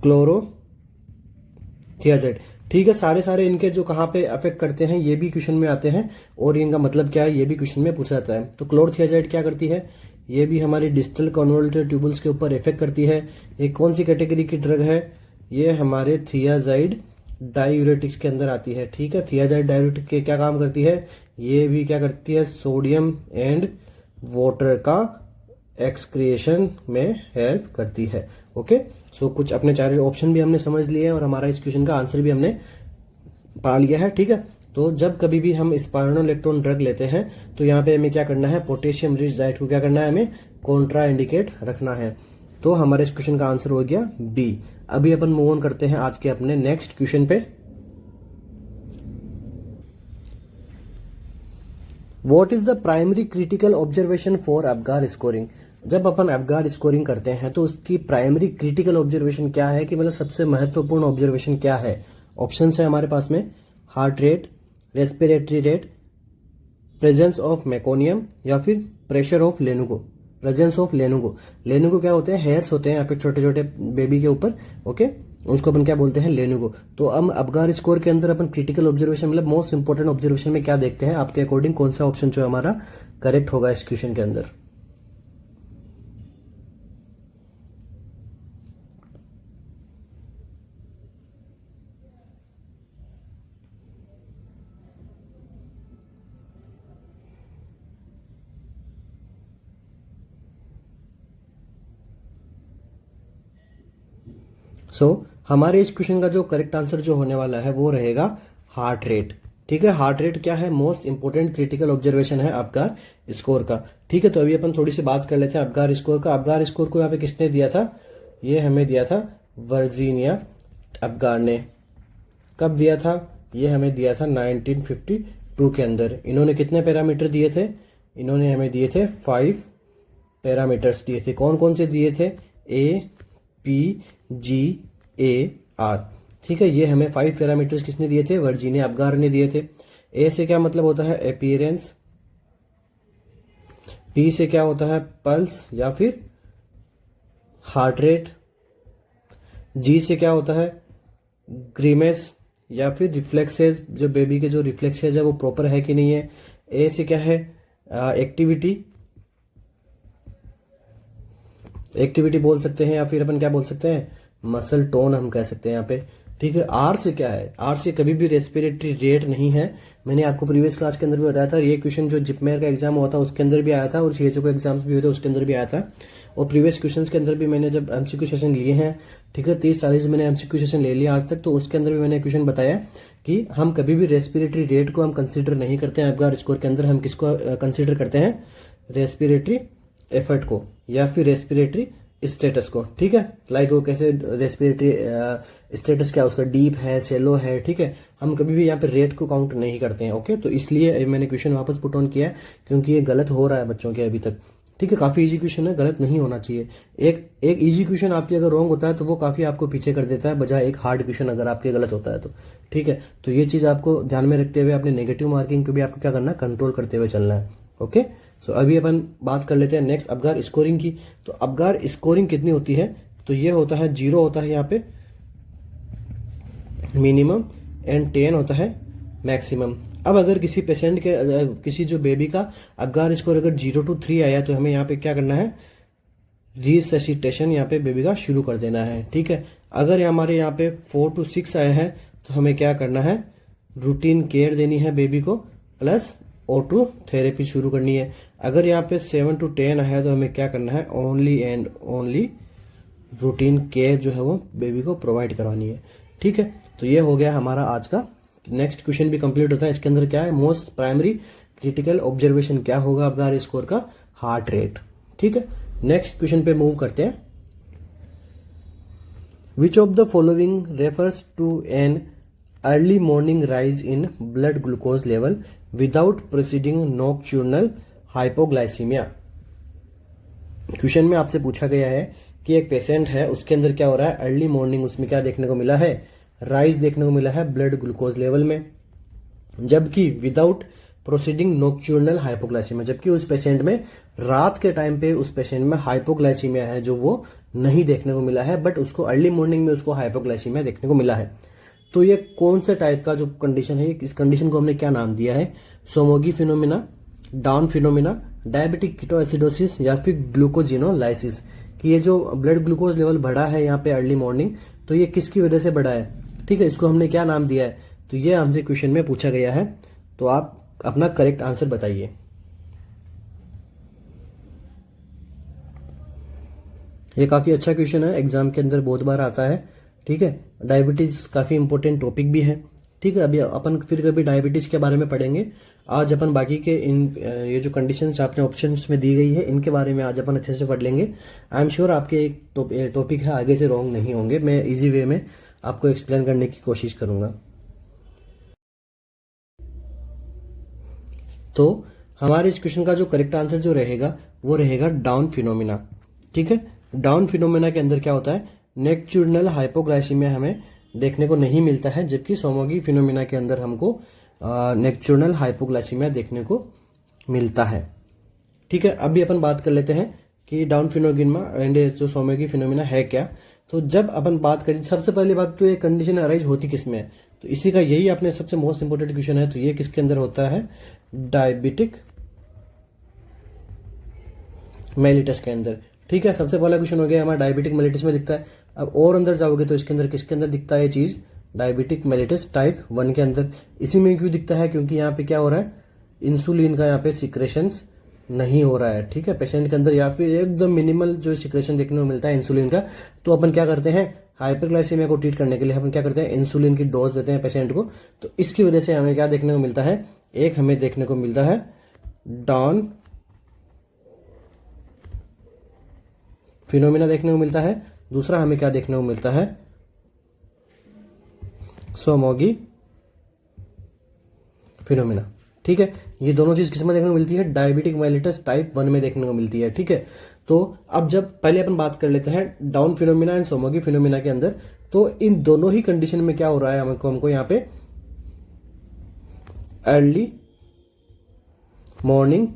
क्लोरोथियाजाइड, ठीक है, सारे इनके जो कहाँ पे अफेक्ट करते हैं ये भी क्वेश्चन में आते हैं, और इनका मतलब क्या है ये भी क्वेश्चन में पूछा जाता है। तो क्लोरोथियाजाइड क्या करती है, ये भी हमारी डिस्टल कन्वोल्यूटेड ट्यूबुल्स के ऊपर इफेक्ट करती है। ये कौन सी कैटेगरी की ड्रग है, ये हमारे थियाजाइड डायूरेटिक्स के अंदर आती है। ठीक है, थियाजाइड डायूरेटिक के क्या काम करती है, ये भी क्या करती है, सोडियम एंड वाटर का एक्सक्रिएशन में हेल्प करती है। ओके, सो कुछ अपने चार ऑप्शन भी हमने समझ लिए हैं और हमारा इस क्वेश्चन का आंसर भी हमने पा लिया है। ठीक है, तो जब कभी भी हम स्पायरोनोलेक्टोन ड्रग लेते हैं तो यहाँ पे हमें क्या करना है, पोटेशियम रिच डाइट को क्या करना है, हमें कॉन्ट्रा इंडिकेट रखना है। तो हमारे इस क्वेश्चन का आंसर हो गया बी। अभी अपन मूव ऑन करते हैं आज के अपने नेक्स्ट क्वेश्चन पे। What is the primary critical observation for Apgar scoring. जब अपन अबगार स्कोरिंग करते हैं तो उसकी प्राइमरी क्रिटिकल ऑब्जर्वेशन क्या है, कि मतलब सबसे महत्वपूर्ण ऑब्जर्वेशन क्या है। ऑप्शन है हमारे पास में heart rate, respiratory rate, presence of meconium या फिर प्रेशर ऑफ लेनुगो। प्रेजेंस ऑफ लेनुगो, लेनुगो क्या होते हैं, हेयर्स होते हैं यहाँ पे छोटे छोटे बेबी के ऊपर, ओके, उसको अपन क्या बोलते हैं, लेनुगो। तो हम अबगार स्कोर के अंदर अपन क्रिटिकल ऑब्जर्वेशन मतलब मोस्ट इंपोर्टेंट ऑब्जर्वेशन में क्या देखते हैं, आपके अकॉर्डिंग कौन सा ऑप्शन जो हमारा करेक्ट होगा इस क्वेश्चन के अंदर। हमारे इस क्वेश्चन का जो करेक्ट आंसर जो होने वाला है वो रहेगा हार्ट रेट। ठीक है, हार्ट रेट क्या है, मोस्ट इंपोर्टेंट क्रिटिकल ऑब्जर्वेशन है अबगार स्कोर का। ठीक है, तो अभी अपन थोड़ी सी बात कर लेते हैं अबगार स्कोर का। अबगार स्कोर को यहाँ पे किसने दिया था, ये हमें दिया था वर्जीनिया अबगार ने। कब दिया था, ये हमें दिया था 1952 के अंदर। इन्होंने कितने पैरामीटर दिए थे, इन्होंने हमें दिए थे 5 पैरामीटर्स दिए थे। कौन कौन से दिए थे, A P G A R. ठीक है, ये हमें 5 पैरामीटर्स किसने दिए थे, वर्जीनिया अबगार ने दिए थे। ए से क्या मतलब होता है, अपीयरेंस। पी से क्या होता है, पल्स या फिर हार्ट रेट। जी से क्या होता है, ग्रीमेस या फिर रिफ्लेक्सेस, जो बेबी के जो रिफ्लेक्सेस है वो प्रॉपर है कि नहीं है। ए से क्या है, एक्टिविटी, एक्टिविटी बोल सकते हैं, या फिर अपन क्या बोल सकते हैं, मसल टोन हम कह सकते हैं यहाँ पे। ठीक है, आर से क्या है, आर से कभी भी रेस्पिरेटरी रेट नहीं है। मैंने आपको प्रीवियस क्लास के अंदर भी बताया था, ये क्वेश्चन जो जिपमेयर का एग्जाम हुआ था उसके अंदर भी आया था, और सीएचओ के एग्जाम्स भी हुए थे उसके अंदर भी आया था। और प्रीवियस क्वेश्चन के अंदर भी मैंने जब एमसीक्यू सेशन लिए हैं, ठीक है, 30-40 मैंने एमसीक्यू सेशन ले लिया आज तक, तो उसके अंदर भी मैंने क्वेश्चन बताया कि हम कभी भी रेस्पिरेटरी रेट को हम कंसिडर नहीं करते हैं अबगार स्कोर के अंदर। हम किसको कंसिडर करते हैं, रेस्पिरेटरी एफर्ट को या फिर रेस्पिरेटरी स्टेटस को। ठीक है, लाइक वो कैसे रेस्पिरेटरी स्टेटस क्या उसका, डीप है, सेलो है। ठीक है, हम कभी भी यहाँ पे रेट को काउंट नहीं करते हैं। ओके, तो इसलिए मैंने क्वेश्चन वापस पुट ऑन किया है, क्योंकि ये गलत हो रहा है बच्चों के अभी तक। ठीक है, काफ़ी इजी क्वेश्चन है, गलत नहीं होना चाहिए। एक इजी क्वेश्चन आपके अगर रॉन्ग होता है तो वो काफ़ी आपको पीछे कर देता है, बजाय एक हार्ड क्वेश्चन अगर आपके गलत होता है तो। ठीक है, तो ये चीज़ आपको ध्यान में रखते हुए अपने नेगेटिव मार्किंग पे भी आपको क्या करना है, कंट्रोल करते हुए चलना है। ओके, सो अभी अपन बात कर लेते हैं नेक्स्ट अबगार स्कोरिंग की। तो अबगार स्कोरिंग कितनी होती है, तो ये होता है 0 होता है यहाँ पे मिनिमम एंड 10 होता है मैक्सिमम। अब अगर किसी पेशेंट के किसी जो बेबी का अबगार स्कोर अगर 0 to 3 आया तो हमें यहाँ पे क्या करना है, रिससिटेशन यहाँ पे बेबी का शुरू कर देना है। ठीक है, अगर हमारे यहाँ पे 4 to 6 आया है तो हमें क्या करना है, रूटीन केयर देनी है बेबी को, प्लस O2 थेरेपी शुरू करनी है। अगर यहाँ पे 7 to 10 है तो हमें क्या करना है, only and only routine care जो है वो बेबी को प्रोवाइड करवानी है। ठीक है, तो ये हो गया हमारा आज का। नेक्स्ट क्वेश्चन भी कंप्लीट होता है। इसके अंदर क्या है, मोस्ट प्राइमरी क्रिटिकल ऑब्जर्वेशन क्या होगा अबगार स्कोर का, हार्ट रेट। ठीक है, नेक्स्ट क्वेश्चन पे मूव करते हैं। Which of the following refers to an early morning rise in blood glucose level without preceding nocturnal hypoglycaemia. Question में आपसे पूछा गया है कि एक पेशेंट है, उसके अंदर क्या हो रहा है, अर्ली मॉर्निंग उसमें क्या देखने को मिला है, राइज देखने को मिला है ब्लड ग्लूकोज लेवल में, जबकि विदाउट प्रोसीडिंग नॉक्चूर्नल हाइपोग्लाइसीमिया, जबकि उस पेशेंट में रात के टाइम पे उस पेशेंट में हाइपोग्लाइसीमिया है जो वो नहीं देखने को मिला है, बट उसको अर्ली मॉर्निंग में उसको हाइपोग्लाइसीमिया देखने को मिला है। तो ये कौन से टाइप का जो कंडीशन है, इस कंडीशन को हमने क्या नाम दिया है, Somogyi phenomena, dawn phenomena, diabetic ketoacidosis या फिर ग्लूकोजिनोलाइसिस। कि ये जो ब्लड ग्लूकोज लेवल बढ़ा है यहाँ पे अर्ली मॉर्निंग, तो ये किसकी वजह से बढ़ा है। ठीक है, इसको हमने क्या नाम दिया है, तो ये हमसे क्वेश्चन में पूछा गया है। तो आप अपना करेक्ट आंसर बताइए। ये काफ़ी अच्छा क्वेश्चन है, एग्जाम के अंदर बहुत बार आता है। ठीक है, डायबिटीज़ काफ़ी इंपॉर्टेंट टॉपिक भी है। ठीक है, अभी अपन फिर कभी डायबिटीज के बारे में पढ़ेंगे। आज अपन बाकी के इन ये जो कंडीशंस आपने ऑप्शंस में दी गई है इनके बारे में आज अपन अच्छे से पढ़ लेंगे। आई एम श्योर आपके एक टॉपिक है आगे से रॉन्ग नहीं होंगे। मैं इजी वे में आपको एक्सप्लेन करने की कोशिश करूंगा। तो हमारे इस क्वेश्चन का जो करेक्ट आंसर जो रहेगा वो रहेगा डाउन फिनोमिना। ठीक है, डाउन फिनोमिना के अंदर क्या होता है, नेक्टर्नल हाइपोग्लाइसीमिया हमें देखने को नहीं मिलता है, जबकि सोमोगी फिनोमिना के अंदर हमको नेक्टर्नल हाइपोग्लाइसीमिया देखने को मिलता है। ठीक है, अभी अपन बात कर लेते हैं कि डाउन फिनोमिना एंड जो सोमोगी फिनोमिना है क्या। तो जब अपन बात करें, सबसे पहली बात तो ये कंडीशन अराइज होती किस में है, तो इसी का यही आपने सबसे मोस्ट इंपोर्टेंट क्वेश्चन है। तो ये किसके अंदर होता है, डायबिटिक मेलिटस के अंदर। ठीक है, सबसे पहला क्वेश्चन हो गया हमारा डायबिटिक मेलिटस में दिखता है। अब और अंदर जाओगे तो इसके अंदर किसके अंदर दिखता है ये चीज, डायबिटिक मेलिटस टाइप 1 के अंदर। इसी में क्यों दिखता है, क्योंकि यहाँ पे क्या हो रहा है, इंसुलिन का यहाँ पे सिक्रेशंस नहीं हो रहा है। ठीक है, पेशेंट के अंदर या फिर एकदम मिनिमल जो सिक्रेशन देखने को मिलता है इंसुलिन का। तो अपन क्या करते हैं, हाइपरग्लाइसीमिया को ट्रीट करने के लिए अपन क्या करते हैं, इंसुलिन की डोज देते हैं पेशेंट को। तो इसकी वजह से हमें क्या देखने को मिलता है, एक हमें देखने को मिलता है डाउन फिनोमिना देखने को मिलता है, दूसरा हमें क्या देखने को मिलता है, सोमोगी फिनोमिना। ठीक है, ये दोनों चीज किसमें देखने को मिलती है, डायबिटिक मेलिटस टाइप 1 में देखने को मिलती है। ठीक है, तो अब जब पहले अपन बात कर लेते हैं डाउन फिनोमिना एंड सोमोगी फिनोमिना के अंदर, तो इन दोनों ही कंडीशन में क्या हो रहा है, हमको यहाँ पे अर्ली मॉर्निंग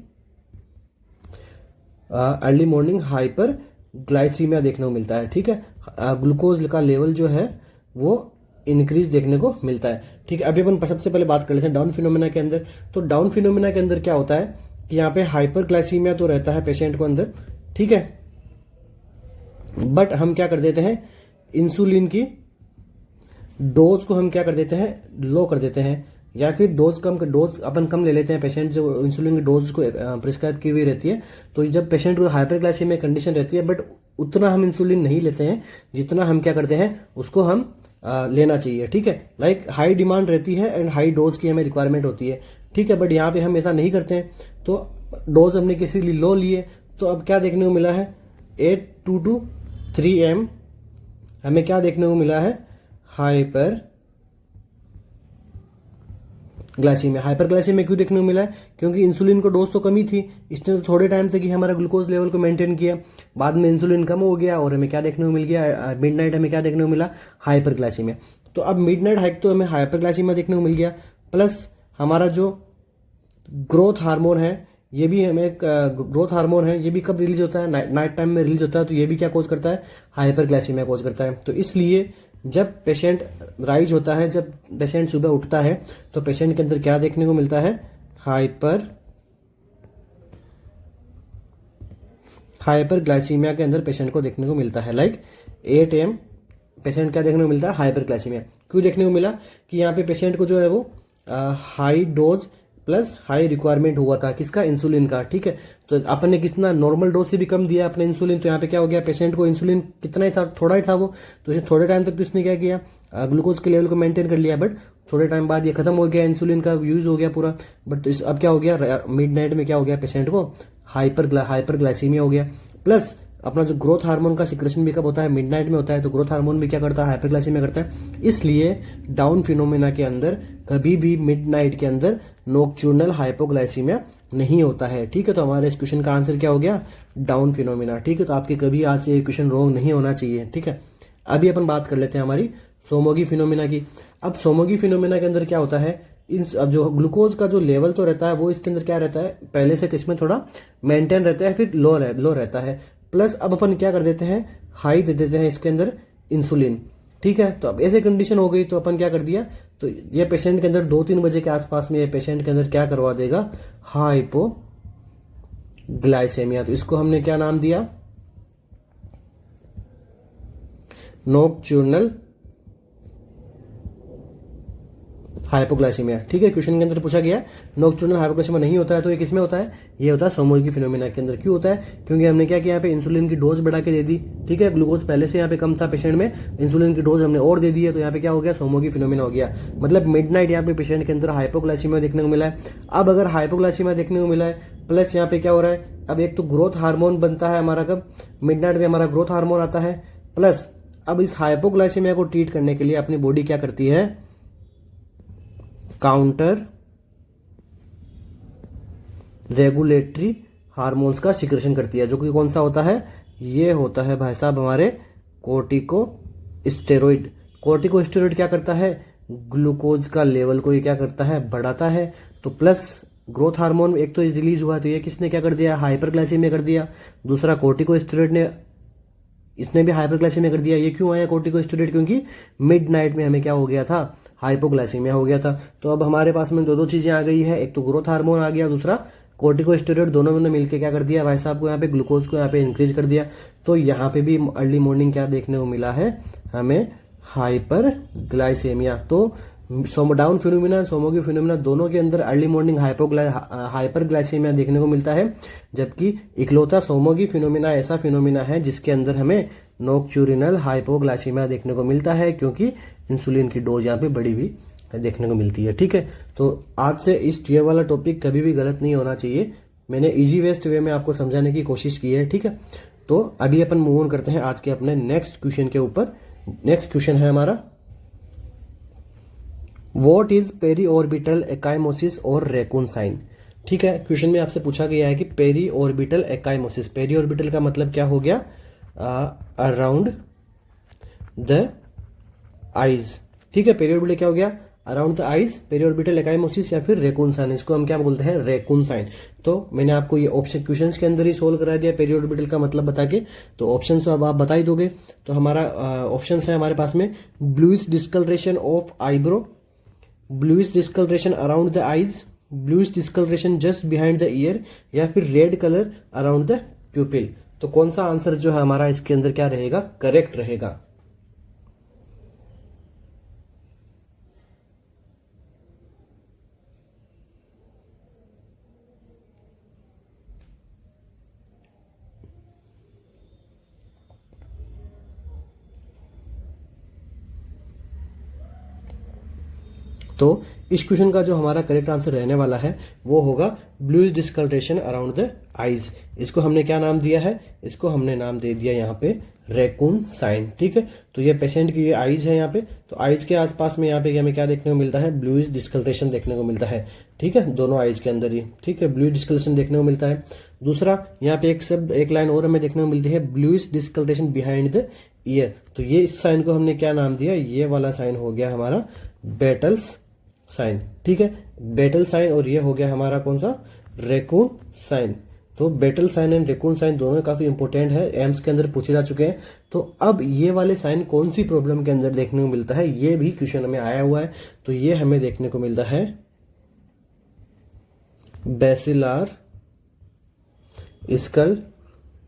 हाइपर ग्लाइसीमिया देखने को मिलता है। ठीक है, ग्लूकोज का लेवल जो है वो इंक्रीज देखने को मिलता है। ठीक है, अभी अपन सबसे पहले बात कर लेते हैं डाउन फिनोमिना के अंदर। तो डाउन फिनोमिना के अंदर क्या होता है कि यहाँ पे हाइपर ग्लाइसीमिया तो रहता है पेशेंट को अंदर। ठीक है, बट हम क्या कर देते हैं, इंसुलिन की डोज को हम क्या कर देते हैं, लो कर देते हैं, या फिर डोज अपन कम ले लेते हैं। पेशेंट जो इंसुलिन की डोज को प्रिस्क्राइब की हुई रहती है, तो जब पेशेंट को हाइपरग्लाइसीमिया कंडीशन रहती है, बट उतना हम इंसुलिन नहीं लेते हैं जितना हम क्या करते हैं, उसको हम लेना चाहिए। ठीक है, लाइक हाई डिमांड रहती है एंड हाई डोज की हमें रिक्वायरमेंट होती है। ठीक है, बट यहाँ पे हम ऐसा नहीं करते हैं, तो डोज हमने किसी लिए लो लिए, तो अब क्या देखने को मिला है, 8 3 m हमें क्या देखने को मिला है, हाइपर ग्लाइसीमिया क्यों देखने को मिला है, क्योंकि इंसुलिन को डोज तो कमी थी, इसने तो थोड़े टाइम तक ही हमारा ग्लूकोज लेवल को मेंटेन किया, बाद में इंसुलिन कम हो गया और हमें क्या देखने को मिल गया, मिडनाइट हमें क्या देखने को मिला, हाइपरग्लाइसीमिया। तो अब मिडनाइट हाइक तो हमें हाइपरग्लाइसीमिया देखने को मिल गया, प्लस हमारा जो ग्रोथ हार्मोन है ये भी हमें ग्रोथ हार्मोन है, ये भी कब रिलीज होता है, नाइट टाइम में रिलीज होता है, तो ये भी क्या कोज करता है, हाइपरग्लाइसीमिया कोज करता है। तो इसलिए जब पेशेंट राइज होता है, जब पेशेंट सुबह उठता है, तो पेशेंट के अंदर क्या देखने को मिलता है, हाइपरग्लाइसीमिया के अंदर पेशेंट को देखने को मिलता है। लाइक 8 am पेशेंट क्या देखने को मिलता है, हाइपरग्लाइसीमिया। क्यों देखने को मिला कि यहाँ पे पेशेंट को जो है वो high dose plus high requirement हुआ था, किसका, इंसुलिन का। ठीक है, तो अपन ने कितना नॉर्मल डोज से भी कम दिया अपने इंसुलिन, तो यहाँ पे क्या हो गया, पेशेंट को इंसुलिन कितना ही था, थोड़ा ही था वो, तो थोड़े टाइम तक तो इसने क्या किया, ग्लूकोज के लेवल को मेंटेन कर लिया, बट थोड़े टाइम बाद ये खत्म हो गया, इंसुलिन का यूज हो गया पूरा। बट अब क्या हो गया, मिडनाइट में क्या हो गया, पेशेंट को हाइपरग्लाइसीमिया हो गया। प्लस अपना जो ग्रोथ हार्मोन का सिक्रेशन भी कब होता है, मिडनाइट में होता है, तो ग्रोथ हार्मोन भी क्या करता है, हाइपरग्लाइसीमिया करता है। इसलिए डाउन फिनोमिना के अंदर कभी भी मिडनाइट के अंदर नोक्टर्नल हाइपोग्लाइसीमिया नहीं होता है। ठीक है, तो हमारे इस क्वेश्चन का आंसर क्या हो गया, डाउन फिनोमिना। ठीक है, तो आपके कभी आज से ये क्वेश्चन रॉन्ग नहीं होना चाहिए। ठीक है, अभी अपन बात कर लेते हैं हमारी सोमोगी फिनोमिना की। अब सोमोगी फिनोमिना के अंदर क्या होता है, अब जो ग्लूकोज का जो लेवल तो रहता है वो इसके अंदर क्या रहता है, पहले से किसमें थोड़ा मेंटेन रहता है, फिर लो रहता है। प्लस अब अपन क्या कर देते हैं, हाई दे देते हैं इसके अंदर इंसुलिन। ठीक है, तो अब ऐसे कंडीशन हो गई, तो अपन क्या कर दिया, तो ये पेशेंट के अंदर 2-3 बजे के आसपास में ये पेशेंट के अंदर क्या करवा देगा, हाइपोग्लाइसेमिया। तो इसको हमने क्या नाम दिया, नोक्टर्नल हाइपोग्लाइसीमिया। ठीक है, क्वेश्चन के अंदर पूछा गया है नॉकटर्नल हाइपोग्लाइसीमिया नहीं होता है तो ये किसमें होता है, ये होता है सोमोगी फिनोमिना के अंदर। क्यों होता है, क्योंकि हमने क्या किया, यहाँ पे इंसुलिन की डोज बढ़ा के दे दी। ठीक है, ग्लूकोज पहले से यहाँ पे कम था पेशेंट में, इंसुलिन की डोज हमने और दे दी है, तो यहाँ पे क्या हो गया, सोमोगी फिनोमिना हो गया। मतलब मिडनाइट यहाँ पे पेशेंट के अंदर हाइपोग्लाइसीमिया देखने को मिला है। अब अगर हाइपोग्लाइसीमिया देखने को मिला है प्लस यहाँ पे क्या हो रहा है, अब एक तो ग्रोथ हार्मोन बनता है हमारा, कब, मिडनाइट में हमारा ग्रोथ हार्मोन आता है। प्लस अब इस हाइपोग्लाइसीमिया को ट्रीट करने के लिए अपनी बॉडी क्या करती है, काउंटर रेगुलेटरी हार्मोन्स का सिक्रेशन करती है, जो कि कौन सा होता है, ये होता है भाई साहब हमारे कोर्टिकोस्टेरॉइड। कोर्टिकोस्टेरॉइड क्या करता है, ग्लूकोज का लेवल को ये क्या करता है, बढ़ाता है। तो प्लस ग्रोथ हार्मोन एक तो रिलीज हुआ, तो ये किसने क्या कर दिया, हाइपरग्लाइसीमिया कर दिया। दूसरा कोर्टिकोस्टेरॉइड ने, इसने भी हाइपरग्लाइसीमिया कर दिया। ये क्यों आया कोर्टिकोस्टेरॉइड, क्योंकि मिडनाइट में हमें क्या हो गया था, हाइपोग्लाइसीमिया हो गया था। तो अब हमारे पास में दो चीजें आ गई है, एक तो ग्रोथ हार्मोन आ गया, दूसरा कोर्टिकोस्टेरॉइड, दोनों ने मिलकर क्या कर दिया भाई साहब को, यहाँ पे ग्लूकोज को यहाँ पे इंक्रीज कर दिया। तो यहाँ पे भी अर्ली मॉर्निंग क्या देखने को मिला है हमें, हाइपरग्लाइसेमिया। तो सोमोडाउन फिनोमिना, सोमोगी फिनोमिना दोनों के अंदर अर्ली मॉर्निंग हाइपरग्लाइसेमिया देखने को मिलता है। जबकि इकलौता सोमोगी फिनोमिना ऐसा फिनोमिना है जिसके अंदर हमें नोक्चुरिनल हाइपोग्लाइसेमिया देखने को मिलता है, क्योंकि इंसुलिन की डोज यहाँ पे बढ़ी हुई देखने को मिलती है। ठीक है, तो आज से ये वाला टॉपिक कभी भी गलत नहीं होना चाहिए। मैंने इजी वेस्ट वे में आपको समझाने की कोशिश की है। ठीक है, तो अभी अपन मूव ऑन करते हैं आज के अपने नेक्स्ट क्वेश्चन के ऊपर। नेक्स्ट क्वेश्चन है हमारा, what is periorbital ecchymosis और रैकून साइन। ठीक है, क्वेश्चन में आपसे पूछा गया है कि periorbital ecchymosis, periorbital का मतलब क्या हो गया, अराउंड द आईज। ठीक है, पेरी ऑर्बिटल क्या हो गया, around the eyes. Periorbital ecchymosis या फिर रैकून साइन, इसको हम क्या बोलते हैं, रैकून साइन। तो मैंने आपको ये ऑप्शन क्वेश्चंस के अंदर ही सोल्व करा दिया पेरी ऑर्बिटल का मतलब बता के, तो ऑप्शन तो अब आप बता ही दोगे। तो हमारा ऑप्शन है हमारे पास में, bluish discolouration of eyebrow, bluish discolouration around the eyes, bluish discolouration just behind the ear, या फिर red colour around the pupil. तो कौन सा आंसर जो है हमारा इसके अंदर क्या रहेगा, करेक्ट रहेगा। तो इस क्वेश्चन का जो हमारा करेक्ट आंसर रहने वाला है वो होगा bluish discolouration around the eyes. इसको हमने क्या नाम दिया है, इसको हमने नाम दे दिया यहाँ पे रैकून साइन। ठीक है, तो ये पेशेंट की ये आईज है यहाँ पे, तो आईज के आसपास में यहाँ पे हमें क्या देखने को मिलता है, ब्लूइश डिस्कलरेशन देखने को मिलता है। ठीक है, दोनों आईज के अंदर ही, ठीक है, ब्लूइश डिस्कलरेशन देखने को मिलता है। दूसरा यहाँ पे एक शब्द, एक लाइन और हमें देखने को मिलती है, bluish discolouration behind the ear. तो ये इस साइन को हमने क्या नाम दिया, ये वाला साइन हो गया हमारा बेटल्स साइन। ठीक है, बेटल साइन, और ये हो गया हमारा कौन सा, रैकून साइन। तो battle sign and raccoon sign दोनों काफी इंपॉर्टेंट है, एम्स के अंदर पूछे जा चुके हैं। तो अब ये वाले साइन कौन सी प्रॉब्लम के अंदर देखने को मिलता है, ये भी क्वेश्चन में आया हुआ है। तो ये हमें देखने को मिलता है बेसिलार स्कल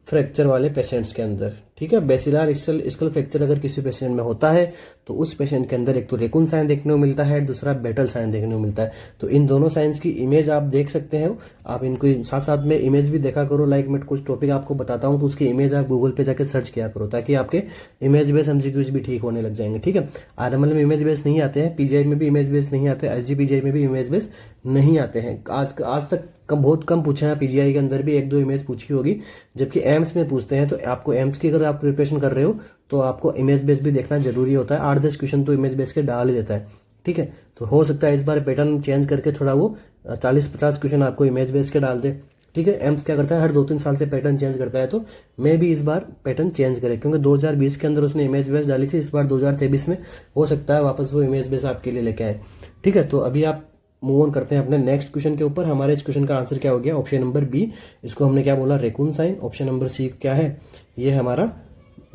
फ्रैक्चर वाले पेशेंट्स के अंदर। ठीक है, बेसिलार स्कल फ्रैक्चर अगर किसी पेशेंट में होता है तो उस पेशेंट के अंदर एक तो रैकून साइन देखने को मिलता है, दूसरा बेटल साइन देखने को मिलता है। तो इन दोनों साइंस की इमेज आप देख सकते हैं, आप इनको साथ साथ में इमेज भी देखा करो। लाइक मैं कुछ टॉपिक आपको बताता हूँ तो उसकी इमेज आप गूगल पे जाकर सर्च किया करो, ताकि आपके इमेज बेस एमसीक्यूज भी ठीक होने लग जाएंगे। ठीक है, आरएमएल में इमेज बेस नहीं आते हैं, पीजीआई में भी इमेज बेस नहीं आते, एसजीपीजीआई में भी इमेज बेस नहीं आते हैं। आज तक बहुत कम पूछे हैं, पीजीआई के अंदर भी 1-2 इमेज पूछी होगी, जबकि एम्स में पूछते हैं। तो आपको एम्स की अगर आप प्रिपरेशन कर रहे हो तो आपको इमेज बेस भी देखना जरूरी होता है। 8-10 क्वेश्चन तो इमेज बेस के डाल ही देता है। ठीक है, तो हो सकता है इस बार पैटर्न चेंज करके थोड़ा वो 40-50 क्वेश्चन आपको इमेज बेस के डाल दे। ठीक है, एम्स क्या करता है, हर 2-3 साल से पैटर्न चेंज करता है, तो मैं भी इस बार पैटर्न चेंज करे, क्योंकि 2020 के अंदर उसने इमेज बेस डाली थी, इस बार 2023 में हो सकता है वापस वो इमेज बेस आपके लिए लेके आए। ठीक है, तो अभी आप मूव ऑन करते हैं अपने नेक्स्ट क्वेश्चन के ऊपर। हमारे इस क्वेश्चन का आंसर क्या हो गया, ऑप्शन नंबर बी, इसको हमने क्या बोला, raccoon sign. Option number C क्या है, ये हमारा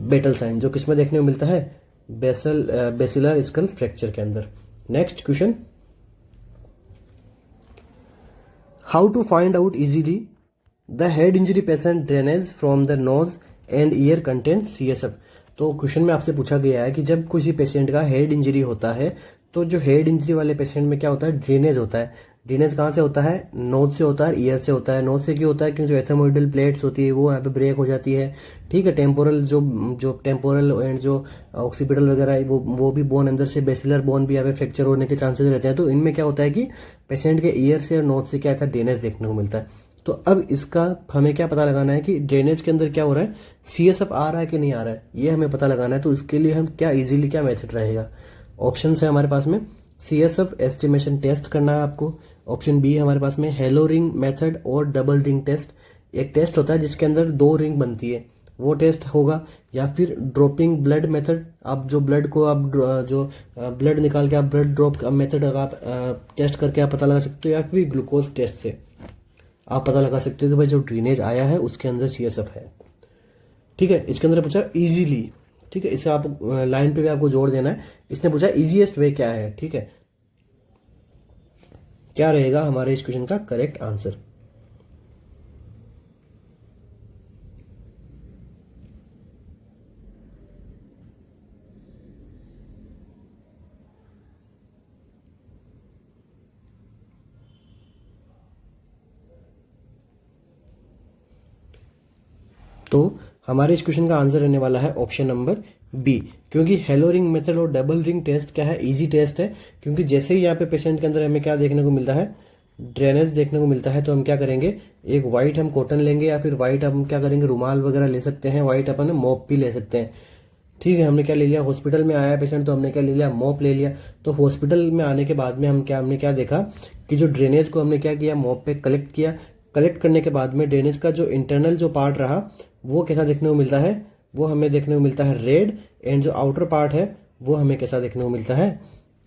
बेटल साइन, जो किसमें देखने को मिलता है, बेसिलर स्कल फ्रैक्चर के अंदर। Next question, how to find out easily the head injury patient drainage from the nose and ear content CSF। तो क्वेश्चन में आपसे पूछा गया है कि जब किसी पेशेंट का हेड इंजरी होता है तो जो हेड इंजरी वाले पेशेंट में क्या होता है, ड्रेनेज होता है। ड्रेनेज कहाँ से होता है, नोज से होता है, ईयर से होता है। नोज से क्यों होता है, क्योंकि जो एथेमोइडल प्लेट्स होती है वो यहाँ पे ब्रेक हो जाती है, ठीक है। टेम्पोरल जो जो टेम्पोरल एंड जो ऑक्सीपिटल वगैरह है वो भी बोन, अंदर से बेसिलर बोन भी यहाँ पे फ्रैक्चर होने के चांसेस रहते हैं। तो इनमें क्या होता है कि पेशेंट के ईयर से और नोज से क्या था, ड्रेनेज देखने को मिलता है। तो अब इसका हमें क्या पता लगाना है कि ड्रेनेज के अंदर क्या हो रहा है, सीएसएफ आ रहा है कि नहीं आ रहा है, ये हमें पता लगाना है। तो इसके लिए हम क्या इजीली क्या मेथड रहेगा, ऑप्शन है हमारे पास में सीएसएफ एस्टिमेशन टेस्ट करना है आपको। ऑप्शन बी है हमारे पास में हेलो रिंग मेथड और डबल रिंग टेस्ट। एक टेस्ट होता है जिसके अंदर 2 रिंग बनती है, वो टेस्ट होगा। या फिर ड्रॉपिंग ब्लड मेथड, आप जो ब्लड को आप जो ब्लड निकाल के आप ब्लड ड्रॉप मेथड आप टेस्ट करके आप पता लगा सकते हो। या फिर ग्लूकोज टेस्ट से आप पता लगा सकते हो कि भाई जो ड्रेनेज आया है उसके अंदर सीएसएफ है, ठीक है। इसके अंदर पूछा इजीली, ठीक है, इसे आप लाइन पे भी आपको जोड़ देना है। इसने पूछा इजीएस्ट वे क्या है, ठीक है, क्या रहेगा हमारे इस क्वेश्चन का करेक्ट आंसर। तो हमारे इस क्वेश्चन का आंसर रहने वाला है ऑप्शन नंबर बी, क्योंकि हेलो रिंग मेथड और डबल रिंग टेस्ट क्या है, इजी टेस्ट है। क्योंकि जैसे ही यहाँ पे पेशेंट के अंदर हमें क्या देखने को मिलता है, ड्रेनेज देखने को मिलता है, तो हम क्या करेंगे, एक वाइट हम कॉटन लेंगे या फिर वाइट हम क्या करेंगे, रुमाल वगैरह ले सकते हैं, वाइट अपन मॉप भी ले सकते हैं, ठीक है। हमने क्या ले लिया, हॉस्पिटल में आया पेशेंट तो हमने क्या ले लिया, मॉप ले लिया। तो हॉस्पिटल में आने के बाद में हमने क्या देखा कि जो ड्रेनेज को हमने क्या किया, मॉप पे कलेक्ट किया। कलेक्ट करने के बाद में ड्रेनेज का जो इंटरनल जो पार्ट रहा वो कैसा देखने को मिलता है, वो हमें देखने को मिलता है रेड। एंड जो आउटर पार्ट है वो हमें कैसा देखने को मिलता है,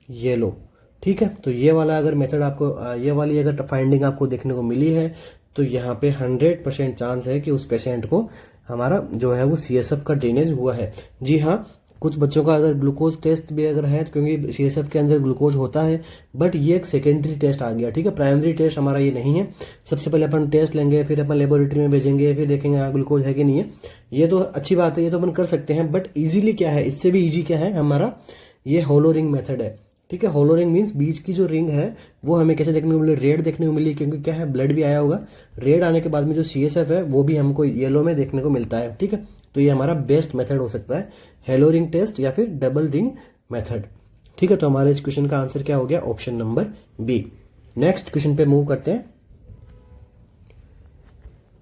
येलो, ठीक है। तो ये वाला अगर मेथड आपको, ये वाली अगर फाइंडिंग आपको देखने को मिली है तो यहाँ पे 100% चांस है कि उस पेशेंट को हमारा जो है वो सीएसएफ का ड्रेनेज हुआ है। जी हाँ, कुछ बच्चों का अगर ग्लूकोज टेस्ट भी अगर है, क्योंकि सीएसएफ के अंदर ग्लूकोज होता है, बट ये एक सेकेंडरी टेस्ट आ गया, ठीक है। प्राइमरी टेस्ट हमारा ये नहीं है। सबसे पहले अपन टेस्ट लेंगे, फिर अपन लेबोरेटरी में भेजेंगे, फिर देखेंगे हाँ ग्लूकोज है कि नहीं है। ये तो अच्छी बात है, ये तो अपन कर सकते हैं। बट इजीली क्या है, इससे भी इजी क्या है हमारा, ये होलो रिंग मेथड है, ठीक है। होलो रिंग मीन्स बीच की जो रिंग है वो हमें कैसे देखने को मिली, रेड देखने को मिली, क्योंकि क्या है, ब्लड भी आया होगा। रेड आने के बाद में जो सीएसएफ है वो भी हमको येलो में देखने को मिलता है, ठीक है। तो ये हमारा बेस्ट मेथड हो सकता है, हेलो रिंग टेस्ट या फिर डबल रिंग मेथड, ठीक है। तो हमारे इस क्वेश्चन का आंसर क्या हो गया, option number B. Next question पे मूव करते हैं।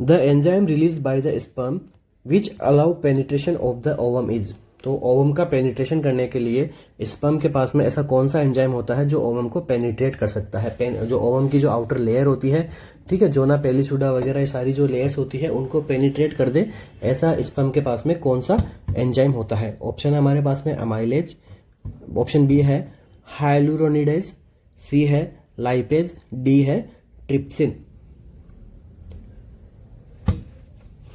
The enzyme release by the sperm which allow penetration of the ovum is. तो ओवम का पेनिट्रेशन करने के लिए स्पर्म के पास में ऐसा कौन सा एंजाइम होता है जो ओवम को पेनिट्रेट कर सकता है। जो ओवम की जो आउटर लेयर होती है, ठीक है, जोना पेलिसुडा वगैरह ये सारी जो लेयर्स होती है उनको पेनिट्रेट कर दे, ऐसा स्पर्म के पास में कौन सा एंजाइम होता है। ऑप्शन है हमारे पास में अमाइलेज, ऑप्शन बी है हाइलुरोनिडेज, सी है लाइपेज, डी है ट्रिप्सिन।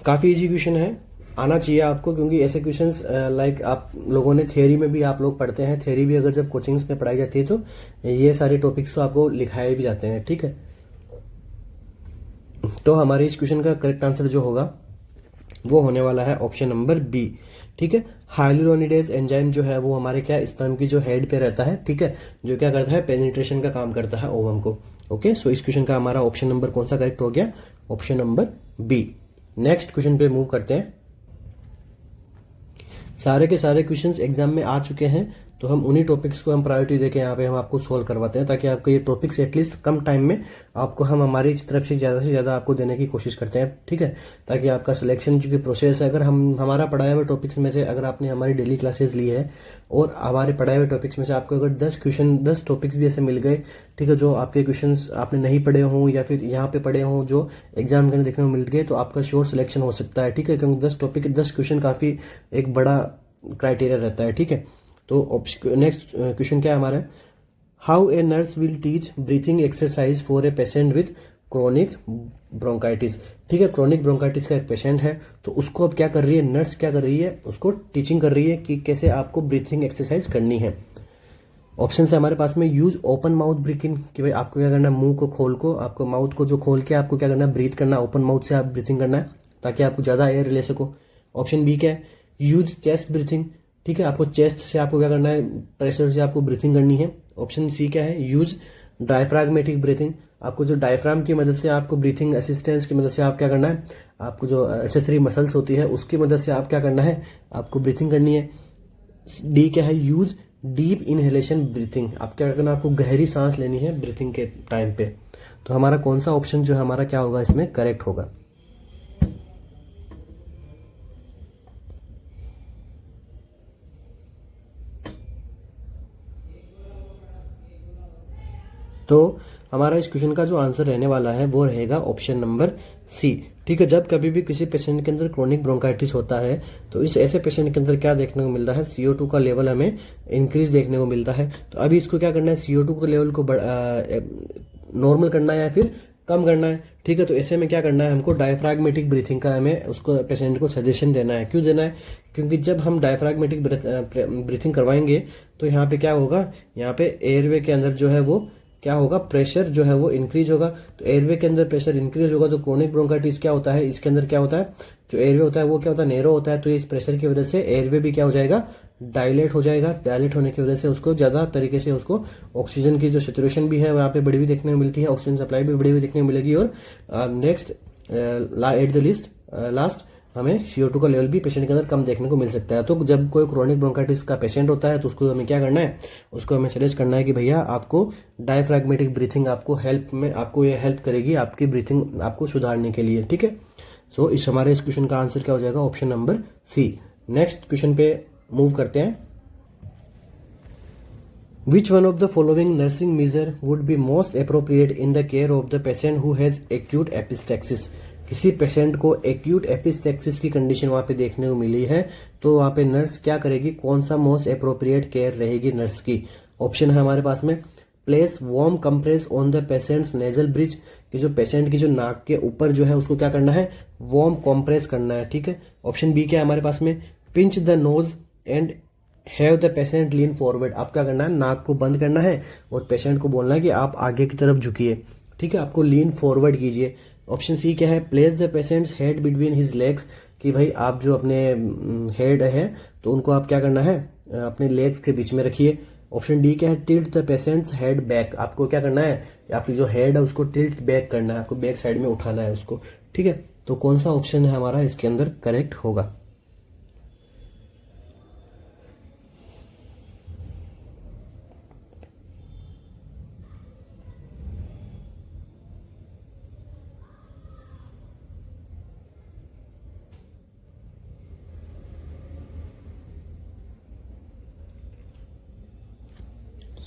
काफी इजी क्वेश्चन है, आना चाहिए आपको, क्योंकि ऐसे क्वेश्चंस लाइक आप लोगों ने थियोरी में भी आप लोग पढ़ते हैं। थियोरी भी अगर जब कोचिंग्स में पढ़ाई जाती है तो ये सारे टॉपिक्स तो आपको लिखाए भी जाते हैं, ठीक है। तो हमारे इस क्वेश्चन का करेक्ट आंसर जो होगा वो होने वाला है ऑप्शन नंबर बी, ठीक है। हाइलुरोनिडेज एंजाइम जो है वो हमारे क्या स्पर्म की जो हेड पे रहता है, ठीक है, जो क्या करता है, पेनिट्रेशन का काम करता है ओवम को। ओके, सो इस क्वेश्चन का हमारा ऑप्शन नंबर कौन सा करेक्ट हो गया, option number B. Next question पे मूव करते हैं। सारे के सारे क्वेश्चंस एग्जाम में आ चुके हैं, तो हम उन्हीं टॉपिक्स को हम प्रायोरिटी देके यहाँ पे हम आपको सोल्व करवाते हैं, ताकि आपको ये टॉपिक्स एटलीस्ट कम टाइम में आपको हम हमारी तरफ से ज़्यादा आपको देने की कोशिश करते हैं, ठीक है। ताकि आपका सिलेक्शन जो कि प्रोसेस है, अगर हम हमारा पढ़ाए हुए टॉपिक्स में से अगर आपने हमारी डेली क्लासेस ली है और हमारे पढ़ाए हुए टॉपिक्स में से आपको अगर 10 टॉपिक्स भी ऐसे मिल गए, ठीक है, जो आपके क्वेश्चन आपने नहीं पढ़े हों या फिर यहाँ पे पढ़े हों जो एग्जाम के देखने को मिल गए, तो आपका श्योर सिलेक्शन हो सकता है, ठीक है। क्योंकि 10 क्वेश्चन काफ़ी एक बड़ा क्राइटेरिया रहता है, ठीक है। तो नेक्स्ट क्वेश्चन क्या है हमारा, how a nurse will teach breathing exercise for a patient with chronic bronchitis, ठीक है। क्रोनिक ब्रोंकाइटिस का एक पेशेंट है, तो उसको अब क्या कर रही है, नर्स क्या कर रही है, उसको टीचिंग कर रही है कि कैसे आपको ब्रीथिंग एक्सरसाइज करनी है। ऑप्शन है हमारे पास में, यूज ओपन माउथ ब्रीथिंग, कि भाई आपको क्या करना है, मुंह को खोल को, आपको माउथ को जो खोल के आपको क्या करना है, ब्रीथ करना, ओपन माउथ से आप ब्रीथिंग करना है ताकि आपको ज़्यादा एयर ले सको। ऑप्शन बी क्या है, यूज चेस्ट ब्रीथिंग, ठीक है, आपको चेस्ट से आपको क्या करना है, प्रेशर से आपको ब्रीथिंग करनी है। ऑप्शन सी क्या है, यूज डायफ्रागमेटिक ब्रीथिंग। आपको जो डायफ्राम की मदद से आपको ब्रीथिंग असिस्टेंस की मदद से आप क्या करना है, आपको जो एसेसरी मसल्स होती है उसकी मदद से आप क्या करना है, आपको ब्रीथिंग करनी है। डी क्या है, यूज डीप इनहेलेशन ब्रीथिंग। आप क्या करना है, आपको गहरी सांस लेनी है ब्रीथिंग के टाइम पे। तो हमारा कौन सा ऑप्शन जो है हमारा क्या होगा, इसमें करेक्ट होगा। तो हमारा इस क्वेश्चन का जो आंसर रहने वाला है वो रहेगा ऑप्शन नंबर सी। ठीक है, जब कभी भी किसी पेशेंट के अंदर क्रोनिक ब्रोंकाइटिस होता है तो इस ऐसे पेशेंट के अंदर क्या देखने को मिलता है, CO2 का लेवल हमें इंक्रीज देखने को मिलता है। तो अभी इसको क्या करना है, CO2 के लेवल को नॉर्मल करना है या फिर कम करना है। ठीक है, तो ऐसे में क्या करना है, हमको डायफ्रागमेटिक ब्रीथिंग का हमें उसको पेशेंट को सजेशन देना है। क्यों देना है, क्योंकि जब हम डायफ्रागमेटिक ब्रीथिंग करवाएंगे तो यहाँ पे क्या होगा, यहाँ पे एयरवे के अंदर जो है वो क्या होगा, प्रेशर जो है वो इंक्रीज होगा। तो एयरवे के अंदर प्रेशर इंक्रीज होगा तो क्रोनिक ब्रोंकाइटिस क्या होता है, इसके अंदर क्या होता है, जो एयरवे होता है वो क्या होता है, नैरो होता है। तो इस प्रेशर की वजह से एयरवे भी क्या हो जाएगा, डायलेट हो जाएगा। डायलेट होने की वजह से उसको ज़्यादा तरीके से उसको ऑक्सीजन की जो सेचुरेशन भी है वहाँ पे बड़ी हुई देखने को मिलती है, ऑक्सीजन सप्लाई भी बड़ी हुई देखने को मिलेगी। और next at the list last हमें CO2 का लेवल भी पेशेंट के अंदर कम देखने को मिल सकता है। तो जब कोई क्रोनिक ब्रोंकाइटिस का पेशेंट होता है तो उसको हमें क्या करना है, उसको हमें सजेस्ट करना है कि भैया आपको डायफ्रैग्मेटिक ब्रीथिंग आपको ये हेल्प करेगी आपकी ब्रीथिंग आपको सुधारने के लिए। ठीक है, सो इस हमारे इस क्वेश्चन का आंसर क्या हो जाएगा, option number C. Next question पे मूव करते हैं। Which one of the following nursing measure would be most appropriate in the care of the patient who has acute epistaxis? किसी पेशेंट को एक्यूट एपिस्टेक्सिस की condition वहाँ पे देखने को मिली है तो वहाँ पे नर्स क्या करेगी, कौन सा मोस्ट अप्रोप्रिएट केयर रहेगी नर्स की। ऑप्शन है हमारे पास में, place warm compress on the patients nasal bridge, कि जो पेशेंट की जो नाक के ऊपर जो है उसको क्या करना है, वार्म कंप्रेस करना है। ठीक है, ऑप्शन बी क्या है हमारे पास में, pinch the nose and have the patient lean forward. आप क्या करना है, नाक को बंद करना है और पेशेंट को बोलना है कि आप आगे की तरफ झुकिए। ठीक है, आपको लीन फॉरवर्ड कीजिए। ऑप्शन सी क्या है, place the patients head between his legs, कि भाई आप जो अपने हेड है तो उनको आप क्या करना है, अपने लेग्स के बीच में रखिए। ऑप्शन डी क्या है, tilt the patients head back, आपको क्या करना है, आपकी जो हेड है उसको टिल्ट बैक करना है, आपको बैक साइड में उठाना है उसको। ठीक है, तो कौन सा ऑप्शन है हमारा इसके अंदर करेक्ट होगा।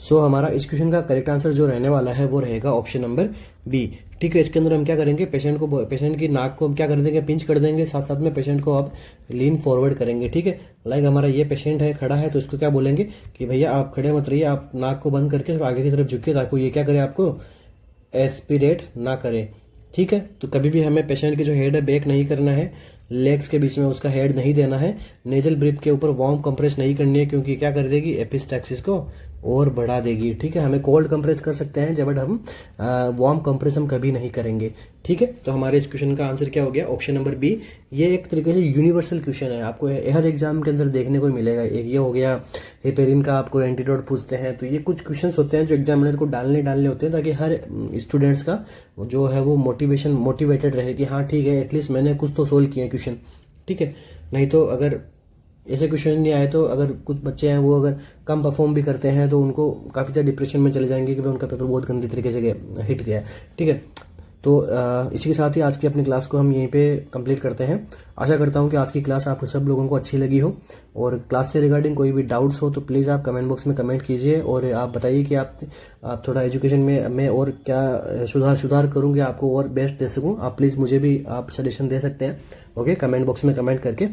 सो हमारा इस क्वेश्चन का करेक्ट आंसर जो रहने वाला है वो रहेगा ऑप्शन नंबर बी। ठीक है, इसके अंदर हम क्या करेंगे, पेशेंट की नाक को हम क्या कर देंगे, पिंच कर देंगे, साथ साथ में पेशेंट को आप लीन फॉरवर्ड करेंगे। ठीक है, लाइक हमारा ये पेशेंट है खड़ा है तो इसको क्या बोलेंगे कि भैया आप खड़े मत रहिए, आप नाक को बंद करके आगे की तरफ झुकिए ताकि ये क्या करे, आपको एस्पिरेट ना करे। ठीक है, तो कभी भी हमें पेशेंट की जो हेड है बैक नहीं करना है, लेग्स के बीच में उसका हेड नहीं देना है, नेजल ब्रिप के ऊपर वार्म कंप्रेस नहीं करनी है क्योंकि क्या कर देगी, एपिस्टैक्सिस को और बढ़ा देगी। ठीक है, हमें कोल्ड कंप्रेस कर सकते हैं जब हम वार्म कंप्रेस हम कभी नहीं करेंगे। ठीक है, तो हमारे इस क्वेश्चन का आंसर क्या हो गया, ऑप्शन नंबर बी। ये एक तरीके से यूनिवर्सल क्वेश्चन है, आपको हर एग्जाम के अंदर देखने को मिलेगा। एक ये हो गया, हेपेरिन का आपको एंटीडोट पूछते हैं, तो ये कुछ क्वेश्चंस होते हैं जो एग्जामिनर को डालने होते हैं ताकि हर स्टूडेंट्स का जो है वो मोटिवेटेड रहे कि हाँ ठीक है एटलीस्ट मैंने कुछ तो सोल्व किया क्वेश्चन। ठीक है, नहीं तो अगर ऐसे क्वेश्चन नहीं आए तो अगर कुछ बच्चे हैं वो अगर कम परफॉर्म भी करते हैं तो उनको काफ़ी ज़्यादा डिप्रेशन में चले जाएंगे कि भाई उनका पेपर बहुत गंदी तरीके से हिट गया। ठीक है, तो इसी के साथ ही आज की अपनी क्लास को हम यहीं पे कंप्लीट करते हैं। आशा करता हूँ कि आज की क्लास आप सब लोगों को अच्छी लगी हो, और क्लास से रिगार्डिंग कोई भी डाउट्स हो तो प्लीज़ आप कमेंट बॉक्स में कमेंट कीजिए और आप बताइए कि आप थोड़ा एजुकेशन में मैं और क्या सुधार करूँ कि आपको और बेस्ट दे सकूँ। आप प्लीज़ मुझे भी आप सजेशन दे सकते हैं, ओके, कमेंट बॉक्स में कमेंट करके।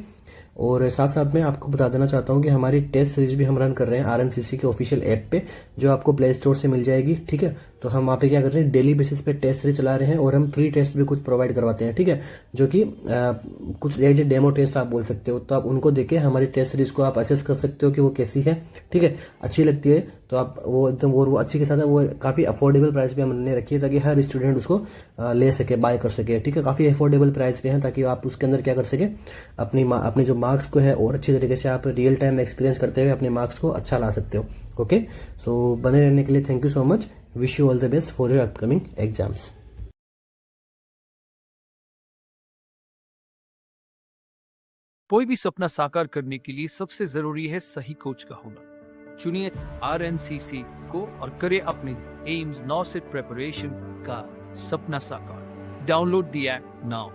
और साथ साथ में आपको बता देना चाहता हूँ कि हमारी टेस्ट सीरीज भी हम रन कर रहे हैं RNCC के ऑफिशियल ऐप पे, जो आपको प्ले स्टोर से मिल जाएगी। ठीक है, तो हम वहाँ पे क्या कर रहे हैं, डेली बेसिस पे टेस्ट सीरीज चला रहे हैं और हम फ्री टेस्ट भी कुछ प्रोवाइड करवाते हैं। ठीक है, जो कि कुछ डेमो टेस्ट आप बोल सकते हो, तो आप उनको देके हमारी टेस्ट सीरीज को आप असेस कर सकते हो कि वो कैसी है। ठीक है, अच्छी लगती है तो आप वो एकदम वो अच्छी के साथ वो काफ़ी अफोर्डेबल प्राइस पे हमने रखी है ताकि हर स्टूडेंट उसको ले सके, बाय कर सके। ठीक है, काफ़ी अफोर्डेबल प्राइस पे है ताकि आप उसके अंदर क्या कर सके, अपनी जो मार्क्स को है और अच्छी तरीके से आप रियल टाइम एक्सपीरियंस करते हुए अपने मार्क्स को अच्छा ला सकते हो। ओके, सो बने रहने के लिए thank you so much. Wish you all the best for your upcoming exams.
कोई भी सपना साकार करने के लिए सबसे जरूरी है सही कोच का होना। चुनिए RNCC को और करें अपने एम्स 9 से प्रिपरेशन का सपना साकार। Download the app now.